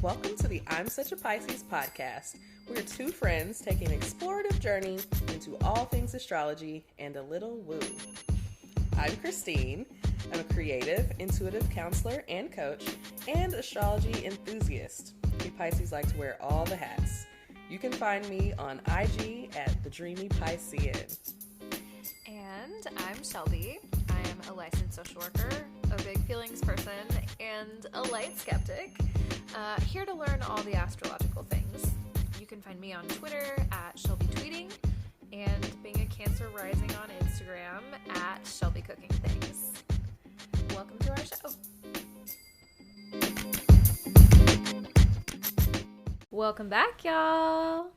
Welcome to the I'm Such a Pisces podcast. We're two friends taking an explorative journey into all things astrology and a little woo. I'm Christine. I'm a creative, intuitive counselor and coach, and astrology enthusiast. We Pisces like to wear all the hats. You can find me on IG at The Dreamy Piscean. And I'm Shelby. I am a licensed social worker, a big feelings person, and a light skeptic. Here to learn all the astrological things. You can find me on Twitter at Shelby Tweeting, and being a Cancer rising on Instagram at Shelby Cooking Things. Welcome to our show. Welcome back, y'all.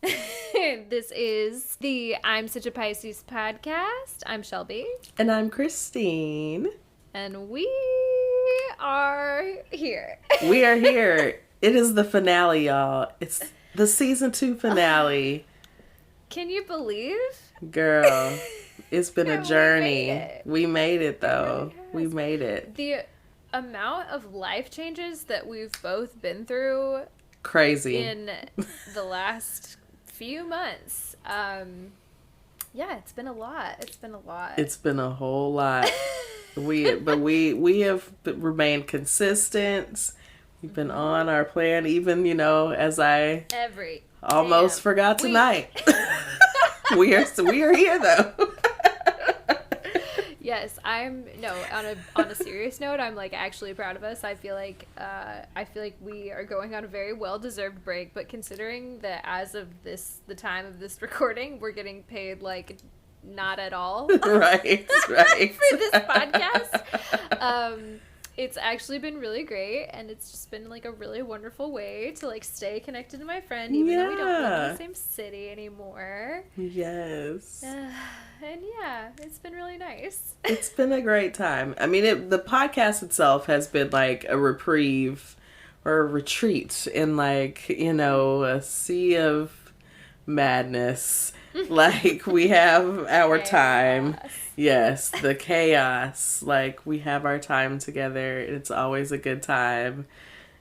This is the I'm Such a Pisces podcast. I'm Shelby. And I'm Christine. And we are here. We are here. It is the finale, y'all. It's the season 2 finale. Can you believe? Girl, it's been a journey. We made it, though. Really we made it. The amount of life changes that we've both been through Crazy. in the last few months. Yeah, it's been a lot. It's been a whole lot. We have remained consistent. We've been on our plan, even, as I almost forgot tonight. we are here though. Yes, on a serious note, I'm actually proud of us. I feel like we are going on a very well-deserved break, but considering that as of the time of this recording, we're getting paid not at all. Right. For this podcast. It's actually been really great, and it's just been a really wonderful way to stay connected to my friend, even though we don't live in the same city anymore. Yes. And yeah, it's been really nice. It's been a great time. I mean, the podcast itself has been a reprieve or a retreat in a sea of madness. We have our time. Yes, the chaos. We have our time together. It's always a good time.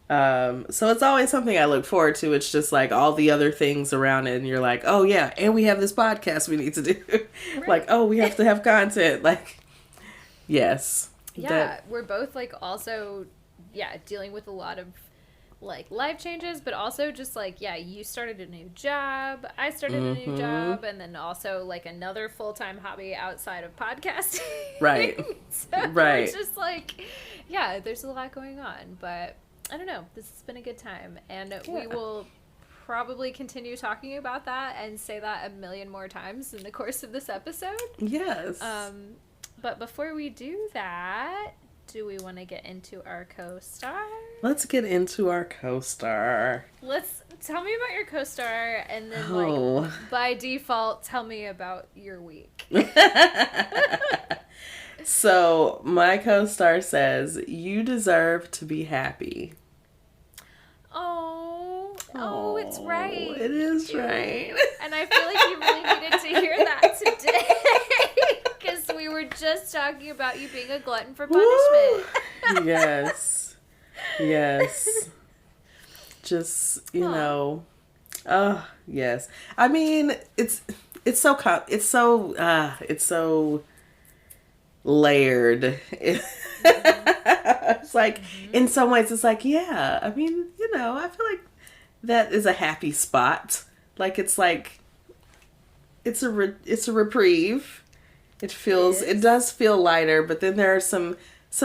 So it's always something I look forward to. It's just all the other things around it, and you're oh yeah, and we have this podcast we need to do. Right. Oh, we have to have content. Yes. Yeah, we're both also dealing with a lot of life changes, but also just you started a new job, I started a new job, and then also another full-time hobby outside of podcasting. Right. So right. It's just there's a lot going on, but I don't know, this has been a good time, and we will probably continue talking about that and say that a million more times in the course of this episode. Yes. But before we do that, do we want to get into our co-star? Let's get into our co-star. Tell me about your co-star, and then by default, tell me about your week. So my co-star says, "You deserve to be happy." Oh, it's right. It is right. And I feel you really needed to hear that today, because we were just talking about you being a glutton for punishment. Yes. Just, yes. I mean, it's so layered. It's in some ways it's yeah, I mean, I feel that is a happy spot. It's a reprieve. It does feel lighter, but then there are some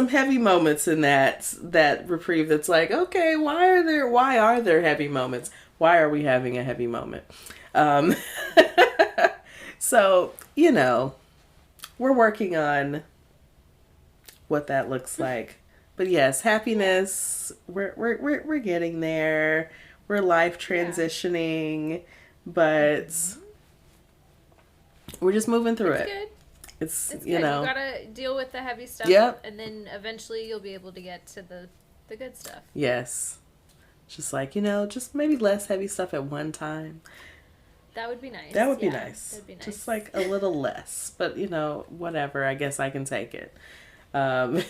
heavy moments in that reprieve that's okay, why are there heavy moments? Why are we having a heavy moment? So, we're working on what that looks like. But yes, happiness, we're getting there. We're life transitioning, but we're just moving through it. Good. It's good. You gotta deal with the heavy stuff. Yep. And then eventually you'll be able to get to the good stuff. Yes. Just just maybe less heavy stuff at one time. That would be nice. That would be nice. That'd be nice. Just a little less. But, whatever. I guess I can take it. I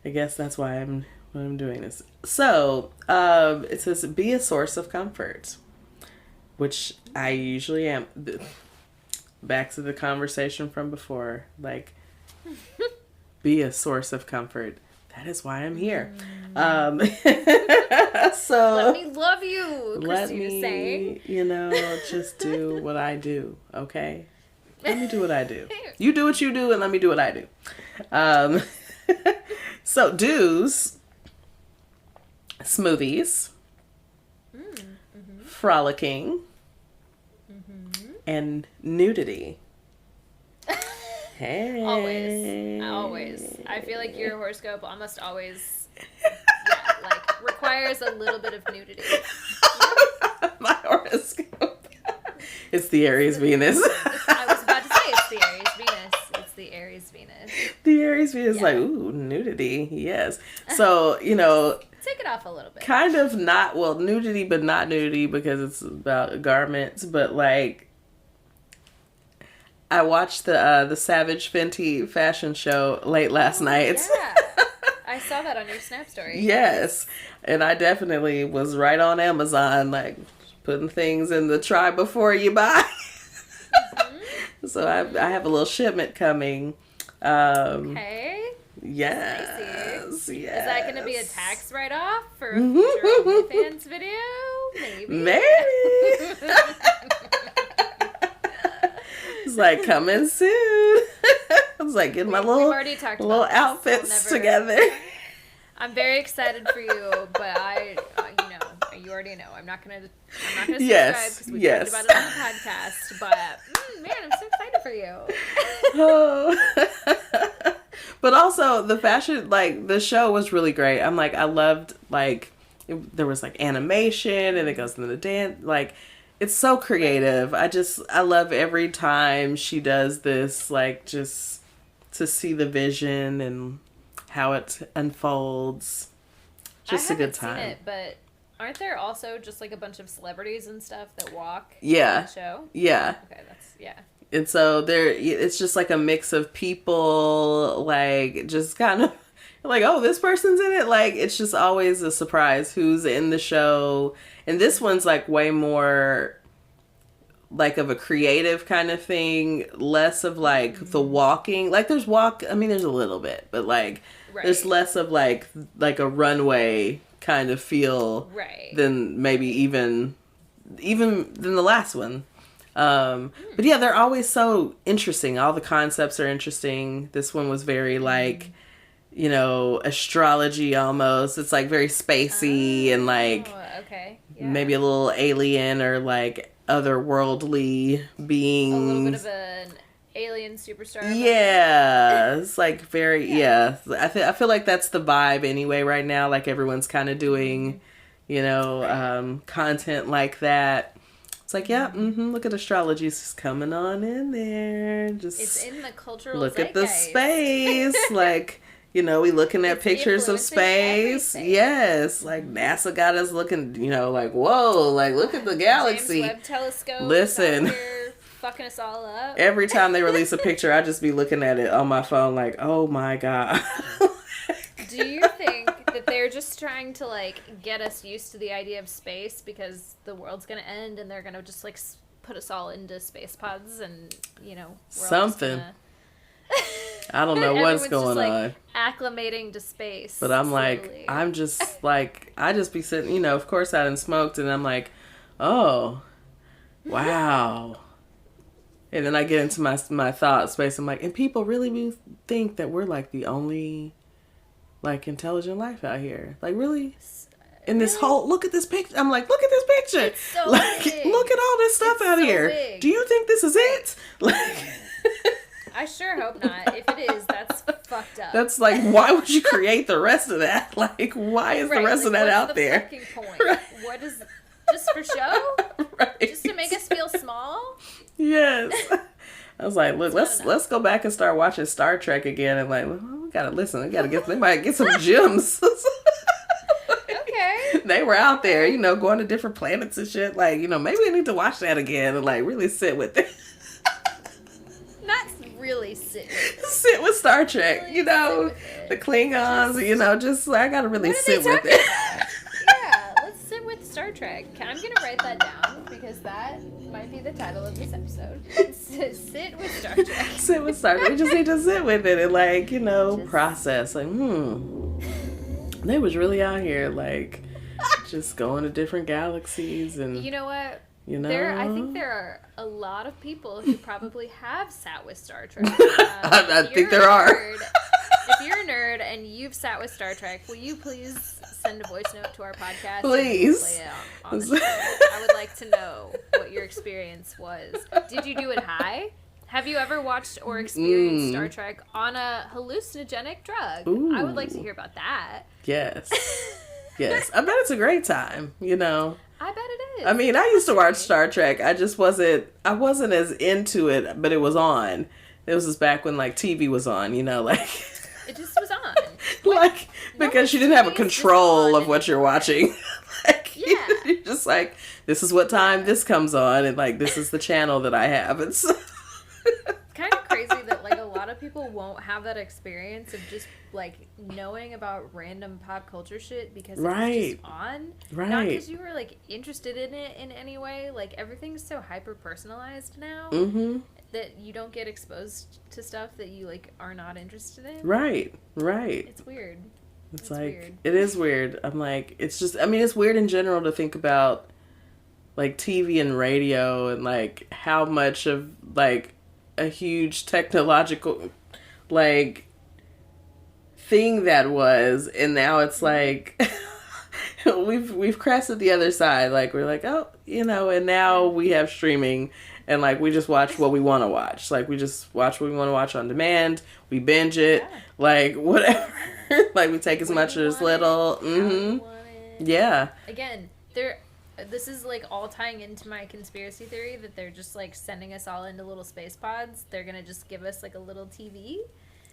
guess that's why I'm when I'm doing this. So, it says, be a source of comfort, which I usually am. Back to the conversation from before, like, be a source of comfort. That is why I'm here. So let me love you, Christina saying. Just do what I do, okay? Let me do what I do. You do what you do, and let me do what I do. So, do's, smoothies, frolicking, and nudity. Hey. Always. I feel like your horoscope almost always, requires a little bit of nudity. My horoscope. It's the Aries Venus. I was about to say it's the Aries Venus. It's the Aries Venus. The Aries Venus is like, ooh, nudity. Yes. So, take it off a little bit. Kind of not, nudity, but not nudity because it's about garments, but like, I watched the Savage Fenty fashion show late last night. Yeah. I saw that on your Snap story. Yes. And I definitely was right on Amazon, like, putting things in the try before you buy. So I have a little shipment coming. Okay. Yes. Yes. Is that going to be a tax write-off for a future OnlyFans video? Maybe. It's like coming soon. I was like getting my little outfits together. I'm very excited for you, but you already know. I'm not gonna subscribe because we talked about it on the podcast. But man, I'm so excited for you. Oh. But also the fashion, like the show was really great. I'm like, I loved there was like animation and it goes into the dance, like. It's so creative. I love every time she does this, like, just to see the vision and how it unfolds. Just a good time. I haven't seen it, but aren't there also just, like, a bunch of celebrities and stuff that walk in the show? Yeah. Okay, yeah. And so it's just, like, a mix of people, like, just kind of, like, oh, this person's in it? Like, it's just always a surprise who's in the show. And this one's, like, way more, like, of a creative kind of thing. Less of, like, the walking. Like, there's there's a little bit. But, like, there's less of, like a runway kind of feel. Right. Than maybe even than the last one. But, yeah, they're always so interesting. All the concepts are interesting. This one was very, like... astrology almost. It's like very spacey and like maybe a little alien or like otherworldly beings. A little bit of an alien superstar. Yeah, it's like very I feel like that's the vibe anyway right now. Like everyone's kind of doing, content like that. It's like, look at astrology. It's just coming on in there. It's in the cultural look zeitgeist. at the space, like. We looking at pictures of space. Everything. Yes. Like NASA got us looking, like, whoa, like look at the galaxy. James Webb Telescope. Listen. Out here fucking us all up. Every time they release a picture, I just be looking at it on my phone like, oh my God. Do you think that they're just trying to like get us used to the idea of space because the world's going to end and they're going to just like put us all into space pods and, we're something. All just I don't know what's going on. Acclimating to space. But I'm slowly. like, I'm just like, I just be sitting, of course I done smoked and I'm like, oh, wow. And then I get into my thought space. I'm like, and people really think that we're like the only like intelligent life out here. Like really? In this whole, look at this picture. I'm like, look at this picture. It's so like, big. Look at all this stuff out here. Big. Do you think this is it? Like... I sure hope not. If it is, that's fucked up. That's like, why would you create the rest of that? Like, why is the rest of that out there? What's the fucking point? Right. What is, just for show? Right. Just to make us feel small? Yes. I was like, look, let's go back and start watching Star Trek again. And like, well, we gotta listen. They might get some gems. Okay. They were out there, going to different planets and shit. Like, maybe we need to watch that again and like really sit with it. Not really sit with it. Sit with Star Trek, you know, the Klingons, you know, just, I gotta really sit with it. Yeah, let's sit with Star Trek. I'm gonna write that down, because that might be the title of this episode. Sit with Star Trek. Sit with Star Trek. We just need to sit with it and, like, you know, process. Like, they was really out here, like, just going to different galaxies. And you know what? You know, I think there are a lot of people who probably have sat with Star Trek. I think there are. If you're a nerd and you've sat with Star Trek, will you please send a voice note to our podcast? Please. And play it on the show? I would like to know what your experience was. Did you do it high? Have you ever watched or experienced Star Trek on a hallucinogenic drug? Ooh. I would like to hear about that. Yes. Yes. I bet it's a great time, you know. I bet it is. I mean, I used to watch Star Trek. I wasn't as into it, but it was on. It was just back when, like, TV was on, you know, like. It just was on. Like, because you didn't have a control of what you're watching. Like, yeah. You're just like, this is what time this comes on, and, like, this is the channel that I have. It's kind of crazy that, like, a lot of people won't have that experience of just, like, knowing about random pop culture shit because it's just on. Right. Not because you were, like, interested in it in any way. Like, everything's so hyper-personalized now that you don't get exposed to stuff that you, like, are not interested in. Right. It's weird. It's like, weird. It is weird. I'm like, it's just, I mean, it's weird in general to think about, like, TV and radio and, like, how much of, like, a huge technological, like, thing that was, and now it's like we've crested the other side. Like, we're like, oh, you know, and now we have streaming, and, like, we just watch what we want to watch. Like, we just watch what we want to watch on demand. We binge it, like, whatever. Like, we take as much or as little. Yeah. Again, this is, like, all tying into my conspiracy theory that they're just, like, sending us all into little space pods. They're gonna just give us, like, a little TV.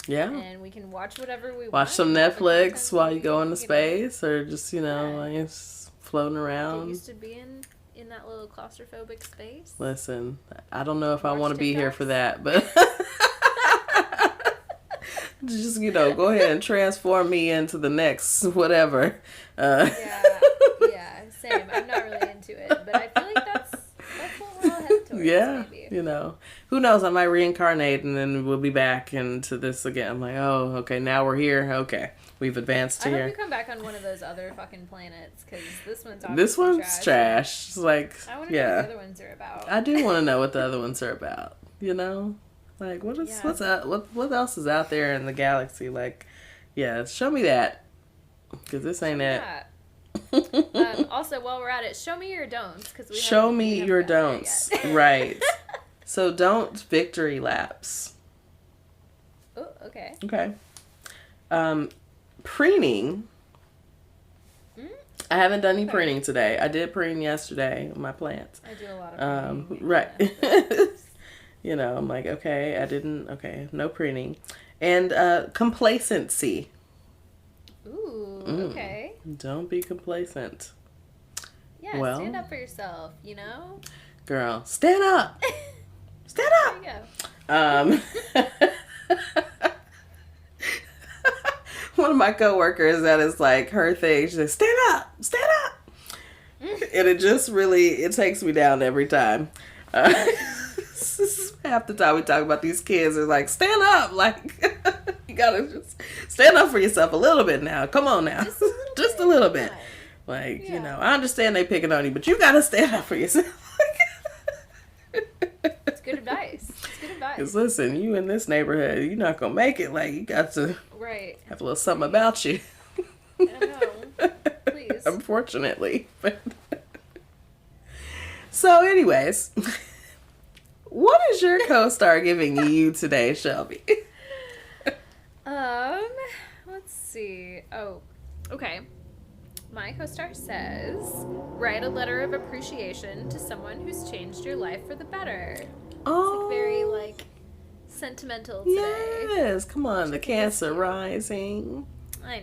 Yeah. And we can watch whatever we want. Watch some Netflix while you go into space, or just, you know, like, just floating around. Get used to being in that little claustrophobic space. Listen, I don't know if I want to be here for that, but just, you know, go ahead and transform me into the next whatever. Yeah, same. I'm not really into it, but I feel like that's what we're all headed towards. Yeah, maybe. You know, who knows? I might reincarnate and then we'll be back into this again. I'm like, oh, okay, now we're here. Okay, we've advanced to here. I hope you come back on one of those other fucking planets, because this one's trash. It's like, I want to know what the other ones are about. I do want to know what the other ones are about. You know, like, what's out? What else is out there in the galaxy? Like, yeah, show me that, because this ain't it. Also, while we're at it, show me your don'ts. Show me your don'ts. Right. So, don't victory laps. Oh, okay. Okay. Preening. I haven't done any preening today. I did preen yesterday with my plants. I do a lot of preening. Right. You know, I'm like, okay, no preening. And complacency. Ooh, okay. Don't be complacent. Yeah, stand up for yourself, you know? Girl, stand up! Stand up! There you go. One of my coworkers, that is like her thing. She's like, stand up! Stand up! And it just really, it takes me down every time. Half the time we talk about these kids, are like, stand up! Like, you gotta just stand up for yourself a little bit now. Come on now. Just a little bit. Like, you know, I understand they picking on you, but you gotta stand up for yourself. It's good advice. Because listen, you in this neighborhood, you're not gonna make it. Like, you got to have a little something about you. I don't know. Please. Unfortunately. So anyways, what is your co-star giving you today, Shelby? Let's see. Oh, okay. My co-star says, write a letter of appreciation to someone who's changed your life for the better. Oh. It's like very, like, sentimental today. Yes, come on, the Cancer rising.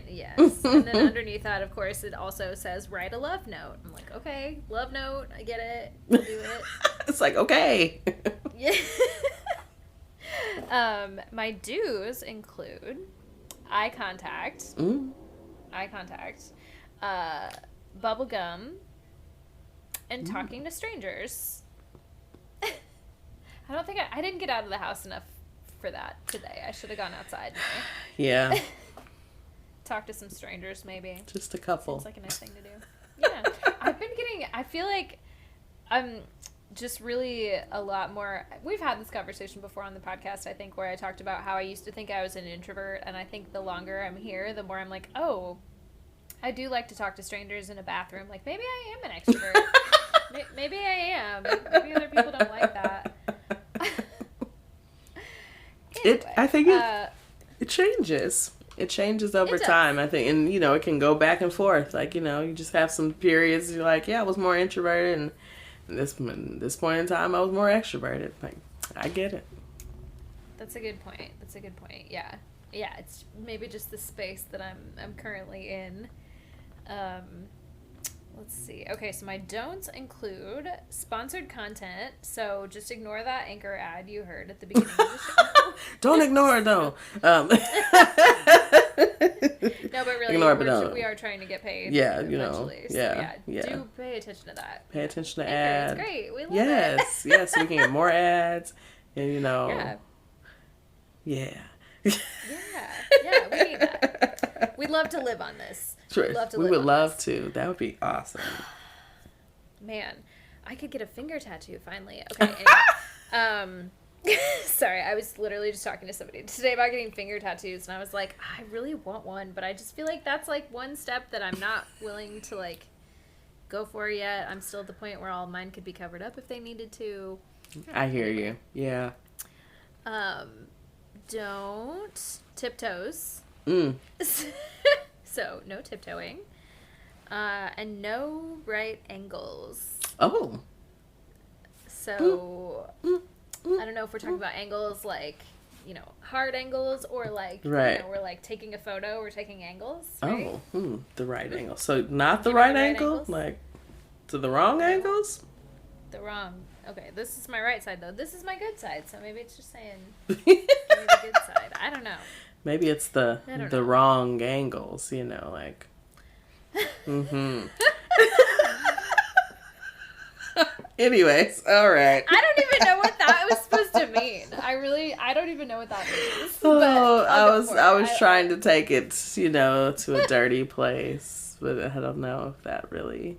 Yes. And then underneath that, of course, it also says, write a love note. I'm like, okay, love note, I get it, I'll do it. It's like, okay. Yeah. My do's include eye contact, bubble gum, and talking to strangers. I don't think I didn't get out of the house enough for that today. I should have gone outside. Yeah. Talk to some strangers, maybe. Just a couple. Seems like a nice thing to do. Yeah. I feel like I'm just really a lot more. We've had this conversation before on the podcast, I think, where I talked about how I used to think I was an introvert. And I think the longer I'm here, the more I'm like, oh, I do like to talk to strangers in a bathroom. Like, maybe I am an extrovert. Maybe I am. Maybe other people don't like that. Anyway, I think it changes. It changes over time, I think. And, it can go back and forth. Like, you just have some periods you're like, yeah, I was more introverted. And this point in time, I was more extroverted. Like, I get it. That's a good point. Yeah. Yeah, it's maybe just the space that I'm currently in. Let's see. Okay, so my don'ts include sponsored content. So just ignore that Anchor ad you heard at the beginning of the show. Don't ignore it, though. No, but really, we are trying to get paid. Yeah, eventually. Yeah. Do pay attention to that. Pay attention to Anchor, ads. It's great. We love it. Yes, we can get more ads. And, Yeah. Yeah. Yeah, we need that. We'd love to live on this. Sure. We would love to. That would be awesome. Man, I could get a finger tattoo finally. Okay. Anyway. Sorry, I was literally just talking to somebody today about getting finger tattoos, and I was like, I really want one, but I just feel like that's like one step that I'm not willing to like go for yet. I'm still at the point where all mine could be covered up if they needed to. I hear you. Yeah. Don't tiptoes. So, no tiptoeing. And no right angles. Oh. So, I don't know if we're talking about angles like, hard angles or like, right. We're like taking a photo, we're taking angles. Right? Oh, the right angle. So, not the right angle? Like, to the wrong angles? The wrong. Okay, this is my right side, though. This is my good side, so maybe it's just saying maybe the good side. I don't know. Maybe it's the wrong angles, like. Anyways, all right. I don't even know what that was supposed to mean. I don't even know what that means. Oh, I was trying to take it, to a dirty place, but I don't know if that really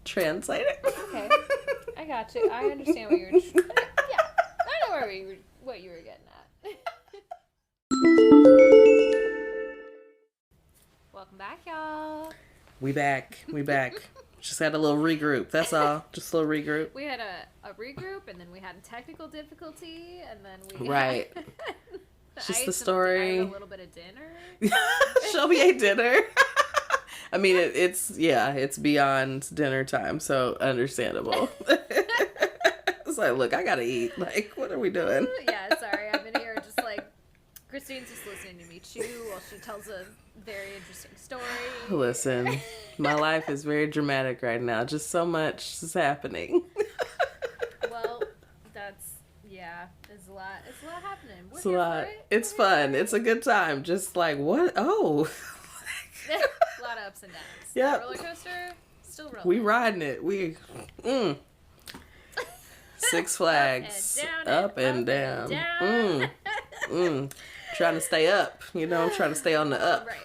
translated. Okay, I got you. I understand what you were. Yeah, I know what you were getting at. Welcome back, y'all. We back. Just had a little regroup. That's all. Just a little regroup. We had a regroup, and then we had a technical difficulty, and then we right. Just the story. I ate a little bit of dinner. Shelby ate dinner. I mean, it's beyond dinner time, so understandable. It's like, look, I gotta eat. Like, what are we doing? Yeah, sorry, I'm in here just like, Christine's just listening to me chew while she tells a very interesting story. Listen, my life is very dramatic right now. Just so much is happening. Well, it's a lot happening. It's a lot. It's fun. It's a good time. Just like, what? Oh. A lot of ups and downs. Yeah. Roller coaster, still rolling. We riding it. Six Flags. Up and down. Trying to stay up. I'm trying to stay on the up. Right.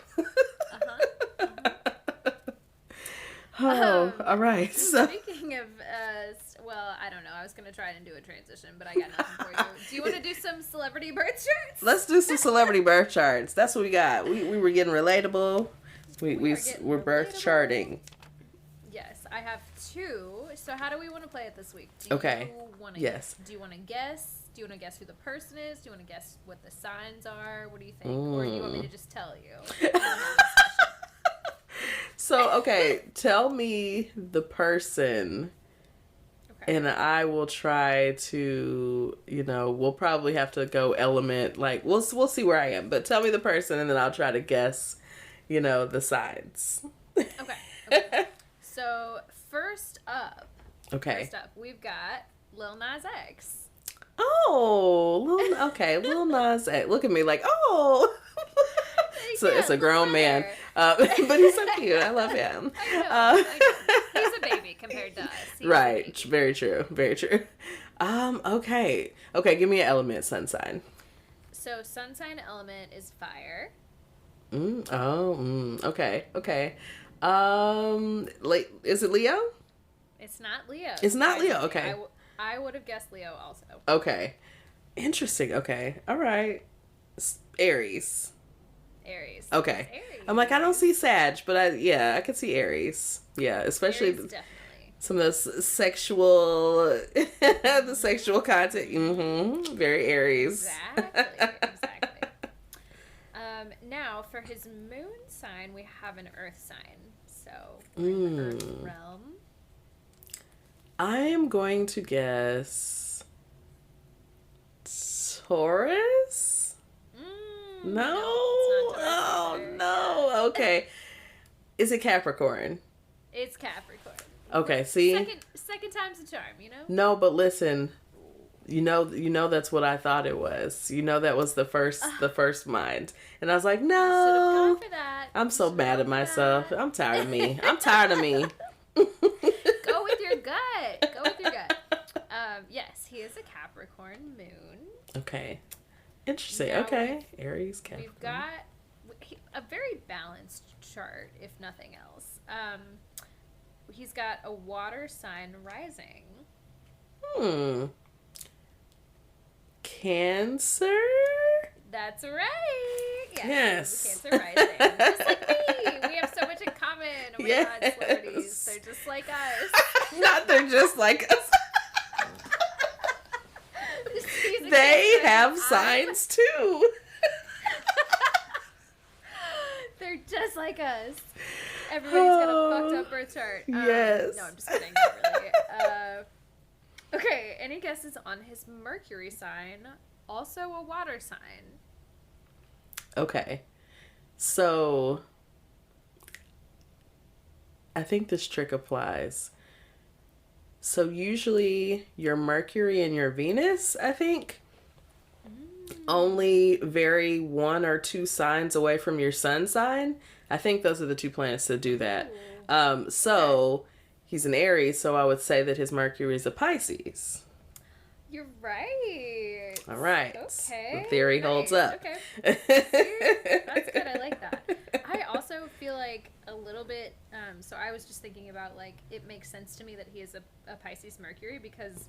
Oh, all right. So. Speaking of, I don't know. I was going to try and do a transition, but I got nothing for you. Do you want to do some celebrity birth charts? Let's do some celebrity birth charts. That's what we got. We were getting relatable. We're birth charting. Yes, I have two. So how do we want to play it this week? Okay. Yes. Do you want to guess? Do you want to guess who the person is? Do you want to guess what the signs are? What do you think? Or do you want me to just tell you? So, okay, tell me the person. Okay. And I will try to, we'll probably have to go element, like, we'll see where I am. But tell me the person, and then I'll try to guess, the signs. Okay. So, first up, we've got Lil Nas X. Okay, Lil Nas X. Look at me like, oh. So it's a grown man, but he's so cute. I love him. I know. He's a baby compared to us. Right. Very true. Very true. Okay. Give me an element, sun sign. So sun sign element is fire. Okay. Like, is it Leo? It's not Leo. It's not Leo. Okay. I would have guessed Leo also. Okay. Interesting. Okay. All right. Aries. Okay. Aries. I'm like, I don't see Sag, but I could see Aries. Yeah, especially Aries, definitely. Some of those sexual, the sexual content. Mm-hmm. Very Aries. Exactly. Now, for his moon sign, we have an earth sign. So, we're in the earth realm. I am going to guess Taurus? No. Oh, no. Okay. Is it Capricorn? It's Capricorn. Okay, see? Second time's a charm, you know? No, but listen. You know that's what I thought it was. That was the first mind. And I was like, no. Should have gone for that. I'm so mad at myself. I'm tired of me. Go with your gut. Yes, he is a Capricorn moon. Okay. Interesting. Now okay. Aries, Capricorn. We've got a very balanced chart, if nothing else. He's got a water sign rising. Cancer? That's right. Yes. Cancer rising. Just like me. We have so much in common. Oh my God, celebrities. They're just like us. Not they're just like us. They have signs too. They're just like us. Everybody's got a fucked up birth chart. Yes. No, I'm just kidding. Not really. Okay, any guesses on his Mercury sign? Also a water sign. Okay. So, I think this trick applies. So, usually your Mercury and your Venus, I think, only vary 1 or 2 signs away from your sun sign. I think those are the 2 planets that do that. So, he's an Aries, so I would say that his Mercury is a Pisces. You're right. All right. Okay. The theory holds up. Okay. See? That's good. I like that. I also feel like a little bit, so I was just thinking about, like, it makes sense to me that he is a Pisces Mercury because,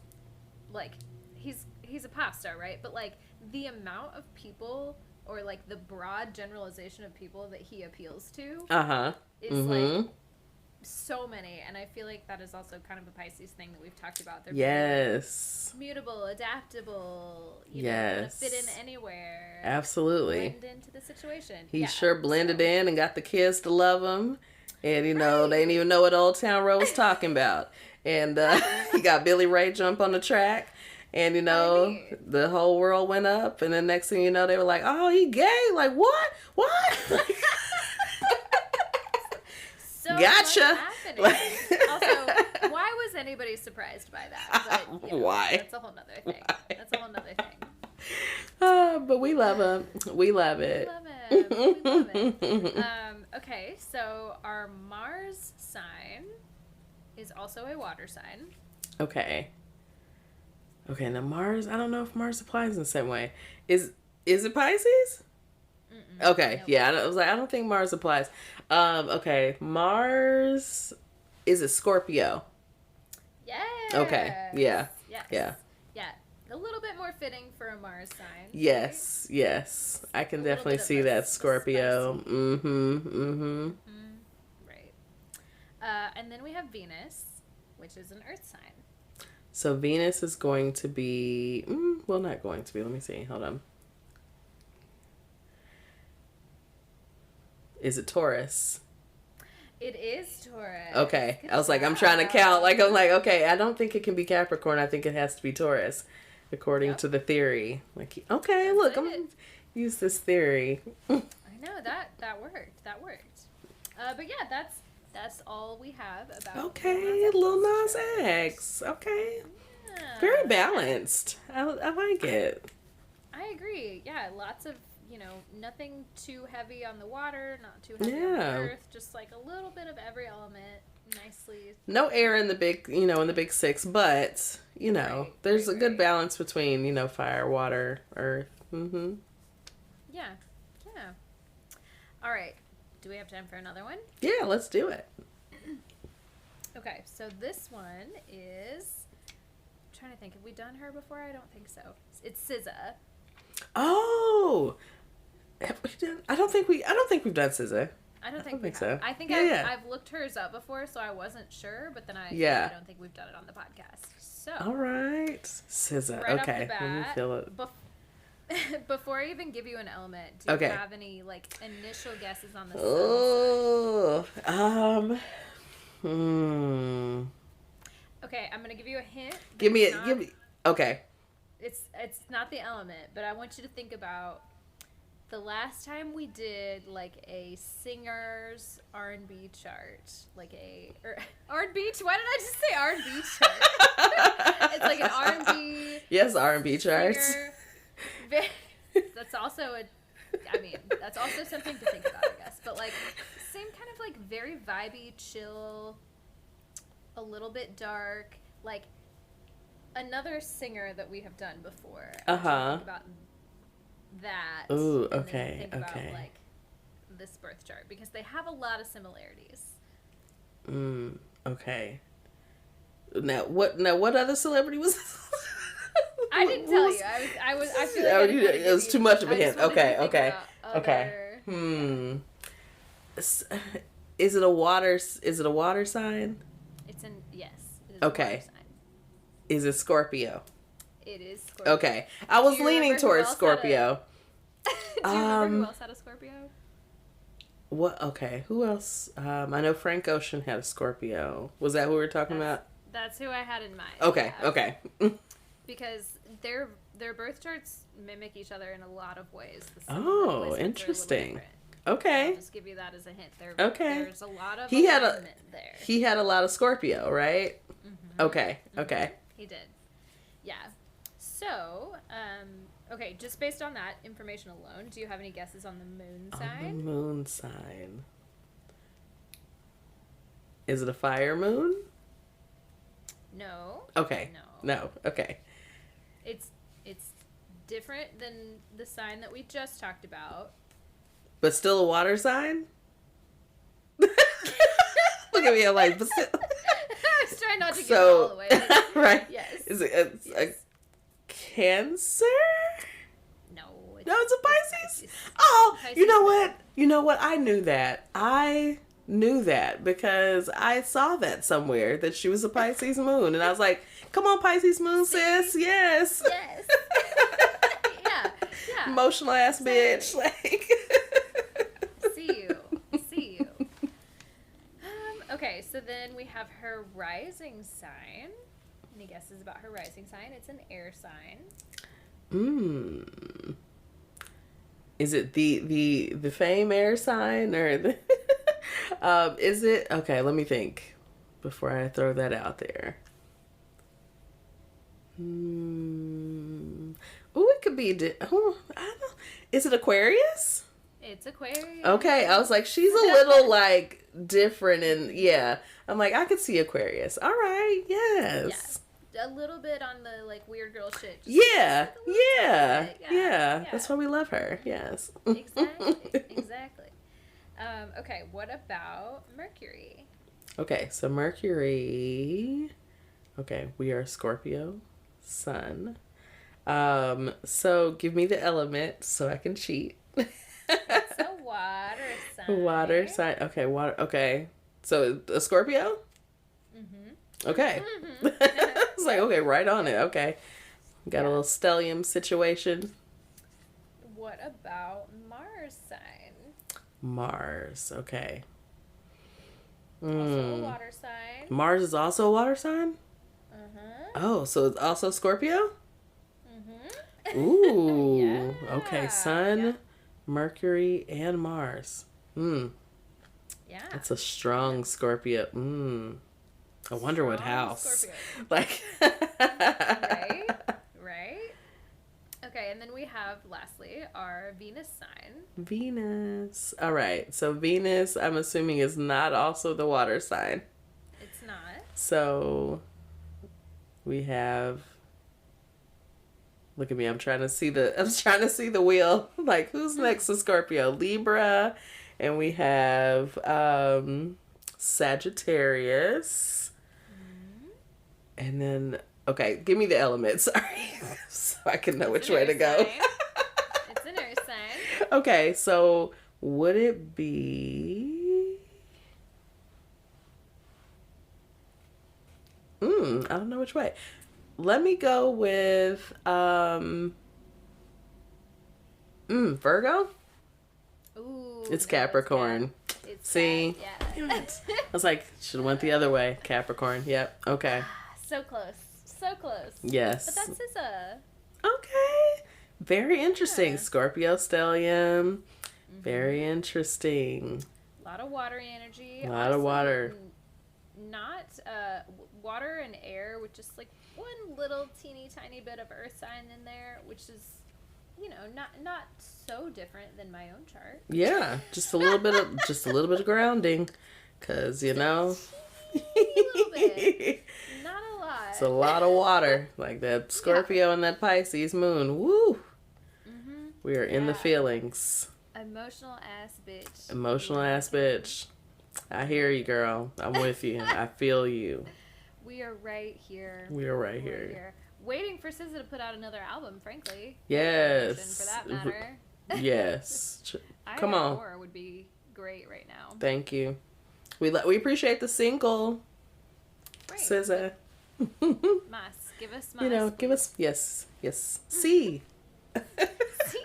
like, he's a pop star, right? But, like, the amount of people or, like, the broad generalization of people that he appeals to is, like, so many, and I feel like that is also kind of a Pisces thing that we've talked about. They're very mutable, adaptable, you know, gonna fit in anywhere. Absolutely. Blend into the situation. He sure blended in and got the kids to love him. And, they didn't even know what Old Town Road was talking about. And he got Billy Ray jump on the track. And, the whole world went up. And then next thing you know, they were like, oh, he gay? Like, what? So gotcha. Also, why was anybody surprised by that? But, why? That's a whole nother thing. But we love him. We love it. Okay, so our Mars sign is also a water sign. Okay, now Mars, I don't know if Mars applies in the same way. Is it Pisces? Okay, nope. Yeah, I was like, I don't think Mars applies. Okay, Mars, is it Scorpio? Yes. Okay, yeah. A little bit more fitting for a Mars sign. Yes, right? Yes. I can definitely see that Scorpio. Right. And then we have Venus, which is an Earth sign. So Venus is going to be, not going to be, let me see, hold on. Is it Taurus? It is Taurus. Okay. I was like, I'm trying to count. I'm like, okay, I don't think it can be Capricorn. I think it has to be Taurus, according to the theory. Like, okay, that's look, I'm going to use this theory. I know, that worked. But yeah, that's all we have about Lil Nas X. Okay. Yeah. Very balanced. I like it. I agree. Yeah, lots of, nothing too heavy on the water, not too heavy on the earth, just like a little bit of every element nicely. No air in the big, in the big six, but, there's a good balance between, fire, water, earth. Mm-hmm. Yeah. All right. Do we have time for another one? Yeah, let's do it. Okay, so this one is... I'm trying to think. Have we done her before? I don't think so. It's SZA. Oh! Have we done... I don't think we've done SZA. I don't think so. I think I've looked hers up before, so I wasn't sure, but then I don't think we've done it on the podcast. So... All right. SZA. Right okay. off the bat, let me feel it. Before I even give you an element, do you have any, initial guesses on the sun? Okay, I'm gonna give you a hint. Give me. Okay. It's not the element, but I want you to think about the last time we did a singer's R&B chart, R&B. Why did I just say R&B chart? It's like an R&B. Yes, R&B charts. That's also that's also something to think about, I guess. But same kind of very vibey, chill, a little bit dark, another singer that we have done before. Think about that. Ooh, and okay, then think about this birth chart because they have a lot of similarities. Okay. Now what other celebrity was this? I didn't tell you. I feel like it was too much of a hint. Okay. Is it a water sign? Yes. It is okay. A water sign. Is it Scorpio? It is Scorpio. Okay. I was leaning towards Scorpio. Do you remember who else had a Scorpio? What? Okay. Who else? I know Frank Ocean had a Scorpio. Was that who we were talking about? That's who I had in mind. Okay. Yeah. Okay. Because their birth charts mimic each other in a lot of ways. Oh, interesting. Okay. I'll just give you that as a hint. There's a lot of he alignment there. He had a lot of Scorpio, right? Mm-hmm. Okay. Mm-hmm. Okay. He did. Yeah. So, okay, just based on that information alone, do you have any guesses on the moon sign? On the moon sign. Is it a fire moon? No. Okay. No. Okay. It's different than the sign that we just talked about. But still a water sign? Look at me, I'm like, but still. I was trying not to give it all away. Right. Yes. Is it a Cancer? No, it's a Pisces. Oh, Pisces. You know what? I knew that because I saw that somewhere that she was a Pisces moon, and I was like, "Come on, Pisces moon, sis, yes." Yeah. Emotional ass bitch, like. See you. Okay, so then we have her rising sign. Any guesses about her rising sign? It's an air sign. Is it the fame air sign or the is it? Okay, let me think before I throw that out there. It could be I don't know. Is it Aquarius? It's Aquarius. Okay, I was like, she's a little different, and yeah, I'm like, I could see Aquarius. All right, yes. Yeah. A little bit on the weird girl shit. Yeah. That's why we love her. Yes. Exactly. Okay, what about Mercury? Okay, so Mercury. Okay, we are Scorpio, Sun. So give me the element so I can cheat. It's a water sign. Water sign. Okay, water. Okay, so a Scorpio. Okay. It's like, okay, right on it. Okay, got a little stellium situation. What about Mars sign? Mars. Okay. Also a water sign. Mars is also a water sign. Oh, so it's also Scorpio. Ooh. Yeah. Okay. Sun, Mercury, and Mars. Yeah. That's a strong Scorpio. I wonder what Strong house. Scorpio. Like. Right? Right? Okay, and then we have, lastly, our Venus sign. Venus. All right. So Venus, I'm assuming, is not also the water sign. It's not. So we have. Look at me. I'm trying to see the wheel. Like, who's next to Scorpio? Libra, and we have Sagittarius. Mm-hmm. And then, okay, give me the elements. Sorry. So I can know which way to go. It's an earth sign. Okay, so would it be... I don't know which way. Let me go with Virgo? Ooh. It's Capricorn. It's See? yeah. I was like, should have went the other way. Capricorn. Yep. Okay. So close. So close. Yes. But that's SZA. Okay. Very interesting. Yeah. Scorpio stellium. Mm-hmm. Very interesting. A lot of watery energy. A lot of water. Not water and air with just like one little teeny tiny bit of earth sign in there, which is, you know, not so different than my own chart. Yeah, just a little bit of grounding, cause you know, a little bit, not a lot. It's a lot of water, like that Scorpio and that Pisces moon. Woo! Mm-hmm. We are in the feelings. Emotional ass bitch. Emotional ass bitch. I hear you, girl. I'm with you. I feel you. We are right here. We are right here. Waiting for SZA to put out another album, frankly. Yes. For that matter. Yes. Come on. More would be great right now. Thank you. We appreciate the single. Right. SZA. Mas. Give us mas. You know, give us, yes. C. C.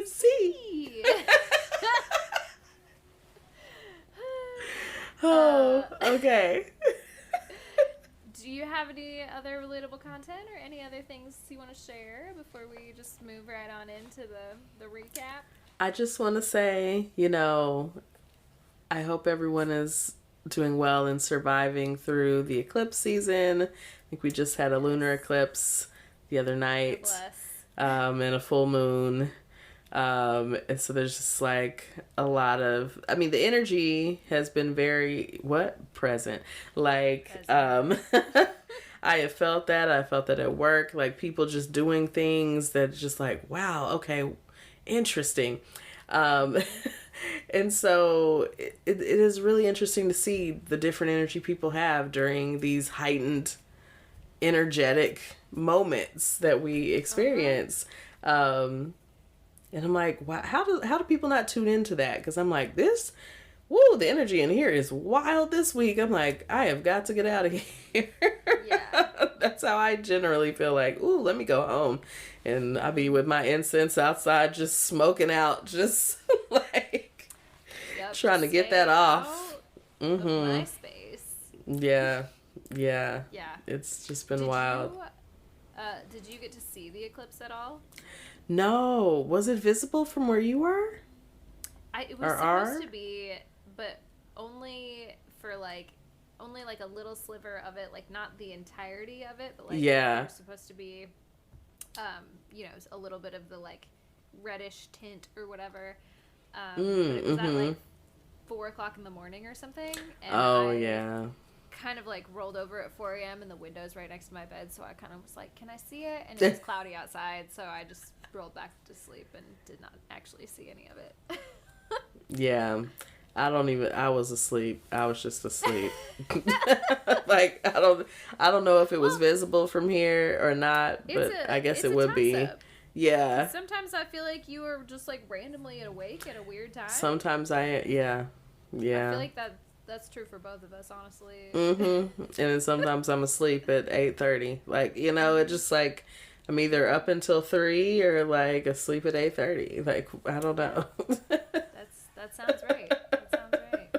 C. Oh, okay. Do you have any other relatable content or any other things you want to share before we just move right on into the recap? I just want to say, you know, I hope everyone is doing well and surviving through the eclipse season. I think we just had a lunar eclipse the other night, and a full moon. And so there's just like a lot of, I mean, the energy has been very, present. Like, I have felt that. I felt that at work, like people just doing things that just like, wow, okay, interesting. And so it is really interesting to see the different energy people have during these heightened energetic moments that we experience. And I'm like, wow, how do people not tune into that? Because I'm like, the energy in here is wild this week. I'm like, I have got to get out of here. Yeah. That's how I generally feel like, ooh, let me go home. And I'll be with my incense outside just smoking out, just like trying to get that off. Mm-hmm. Of my space. Yeah. It's just been wild. Did you get to see the eclipse at all? No. Was it visible from where you were? It was supposed to be, but only like a little sliver of it, like not the entirety of it, but like it was supposed to be, you know, a little bit of the like reddish tint or whatever. But it was at like 4:00 in the morning or something. And kind of like rolled over at 4 a.m. and the window's right next to my bed, so I kind of was like, can I see it? And it was cloudy outside, so I just rolled back to sleep and did not actually see any of it. Yeah. I was asleep. I was just asleep. Like, I don't know if it was visible from here or not, but I guess it would be. Yeah. Sometimes I feel like you were just like randomly awake at a weird time. Sometimes yeah. I feel like that's true for both of us, honestly. Mm-hmm. And then sometimes I'm asleep at 8:30. Like, you know, it just like I'm either up until 3 or like asleep at 8:30. Like, I don't know. That sounds right. That sounds right.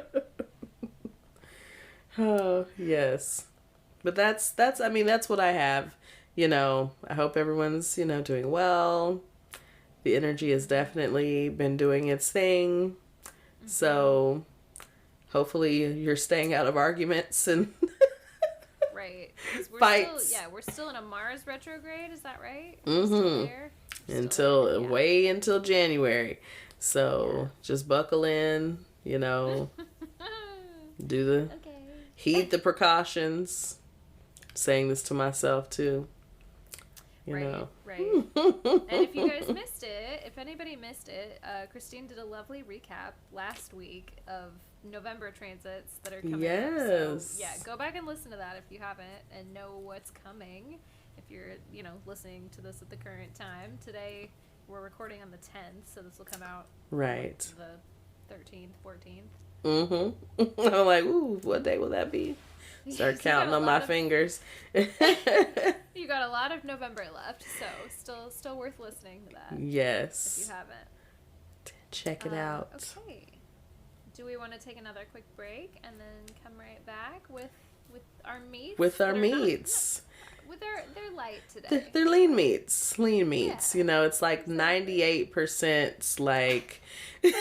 Oh, yes. But that's what I have. You know, I hope everyone's, you know, doing well. The energy has definitely been doing its thing. Mm-hmm. So hopefully you're staying out of arguments and Right. Fights. We're still in a Mars retrograde. Is that right? Until January. So just buckle in, do heed the precautions. Saying this to myself too. Right. And if you guys missed it, if anybody missed it, Christine did a lovely recap last week of November transits that are coming up. So, yeah, go back and listen to that if you haven't and know what's coming. If you're, listening to this at the current time. Today, we're recording on the 10th, so this will come out the 13th, 14th. Mm-hmm. I'm like, ooh, what day will that be? Start counting on my fingers. You got a lot of November left, so still worth listening to that. Yes. If you haven't. Check it out. Okay. Do we want to take another quick break and then come right back with our meats? With our meats. They're light today. They're lean meats. Yeah. It's like 98% like... We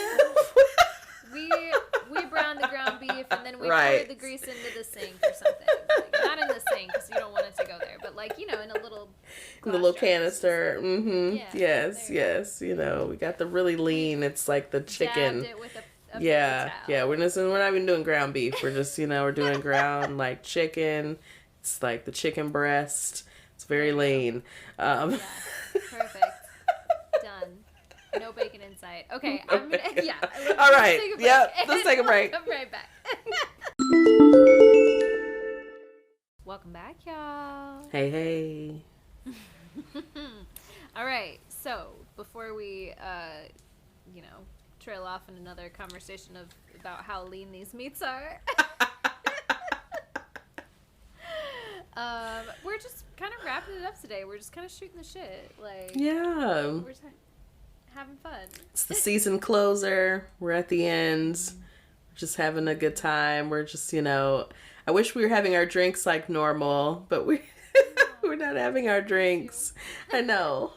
brown the ground beef and then we pour the grease into the sink or something. Like, not in the sink because you don't want it to go there, but in a little canister. Mm-hmm. Yeah, yes. We got the really lean. It's like the chicken. Dabbed it with a yeah. towel. We're not even doing ground beef. We're just we're doing ground like chicken. It's like the chicken breast. It's very lean. Yeah. Perfect. Done. No bacon in sight. Okay, I'm gonna. Yeah. All right. Yep. Let's take a break. Come right back. Welcome back, y'all. Hey. All right. So before we, trail off in another conversation about how lean these meats are, we're just kind of wrapping it up today. We're just kind of shooting the shit. We're just having fun. It's the season closer. We're at the end. We're just having a good time. We're just, I wish we were having our drinks like normal, but we're not having our drinks. I know.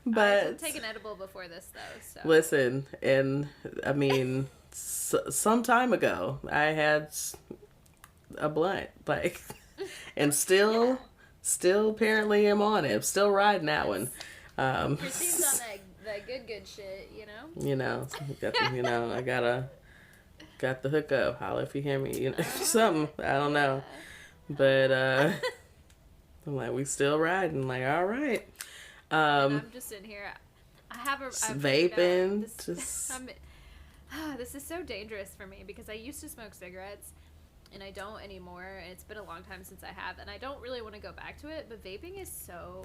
But I did take an edible before this, though. So. Listen, and I mean, some time ago, I had a blunt, and still apparently am on it. I'm still riding that one. Christine's on that good shit, I got the hookup. Holla if you hear me, something. I don't know, but I'm like, we still riding. Like, all right. And I'm just in here. I've vaping. This is so dangerous for me because I used to smoke cigarettes. And I don't anymore. And it's been a long time since I have. And I don't really want to go back to it. But vaping is so...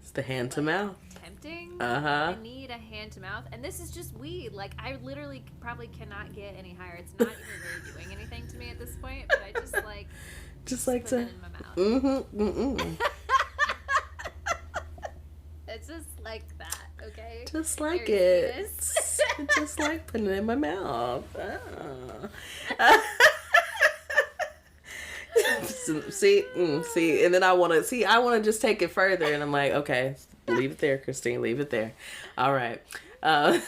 It's the hand to mouth. Tempting. Uh-huh. I need a hand to mouth. And this is just weed. Like, I literally probably cannot get any higher. It's not even really doing anything to me at this point. But I just like... Just like to... Put it in my mouth. Mm-hmm. It's just like that, okay? Just like it. Just like putting it in my mouth. See, and then I want to just take it further, and I'm like, okay, leave it there, Christine, leave it there. All right. Yeah.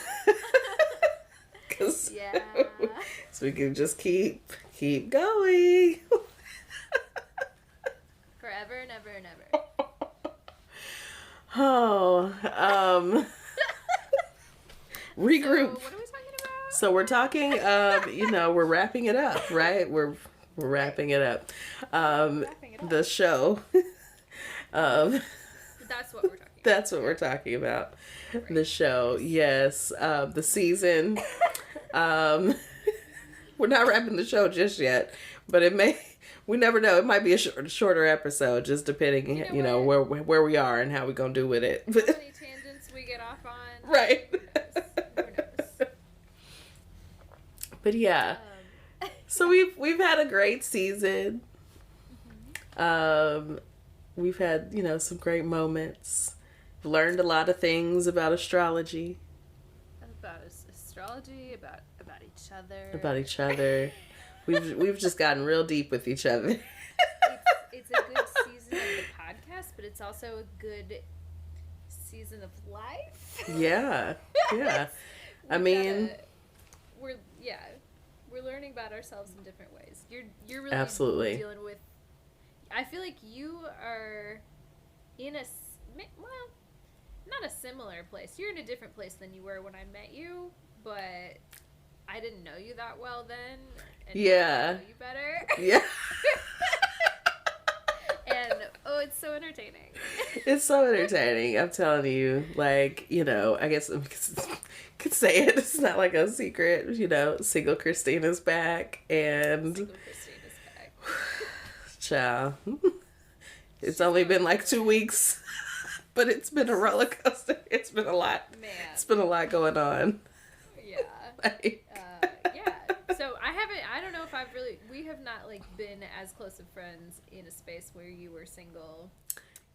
So we can just keep going. Forever and ever and ever. Oh, regroup. So what are we talking about? So we're talking, we're wrapping it up, right? We're wrapping it up. The show. That's what we're talking about. That's what we're talking about. Right. The show, yes. The season. We're not wrapping the show just yet, but we never know. It might be a shorter episode, just depending, where we are and how we're going to do with it. How many tangents we get off on. Right. Who knows? But yeah. So we've had a great season. Mm-hmm. We've had, some great moments. Learned a lot of things about astrology. About astrology, about each other. About each other. We've just gotten real deep with each other. It's a good season of the podcast, but it's also a good season of life. Yeah. We're learning about ourselves in different ways. You're really absolutely dealing with I feel like you are in well, not a similar place. You're in a different place than you were when I met you, but I didn't know you that well then. And now I know you better. Yeah. And, oh, it's so entertaining. It's so entertaining. I'm telling you. Like, you know, I guess I could say it. It's not like a secret. You know, single Christina's back. And Single Christina's back. Ciao. It's only been like 2 weeks. But it's been a roller coaster. It's been a lot. Man. It's been a lot going on. Yeah. Like, yeah. So I don't know if we have not like been as close of friends in a space where you were single.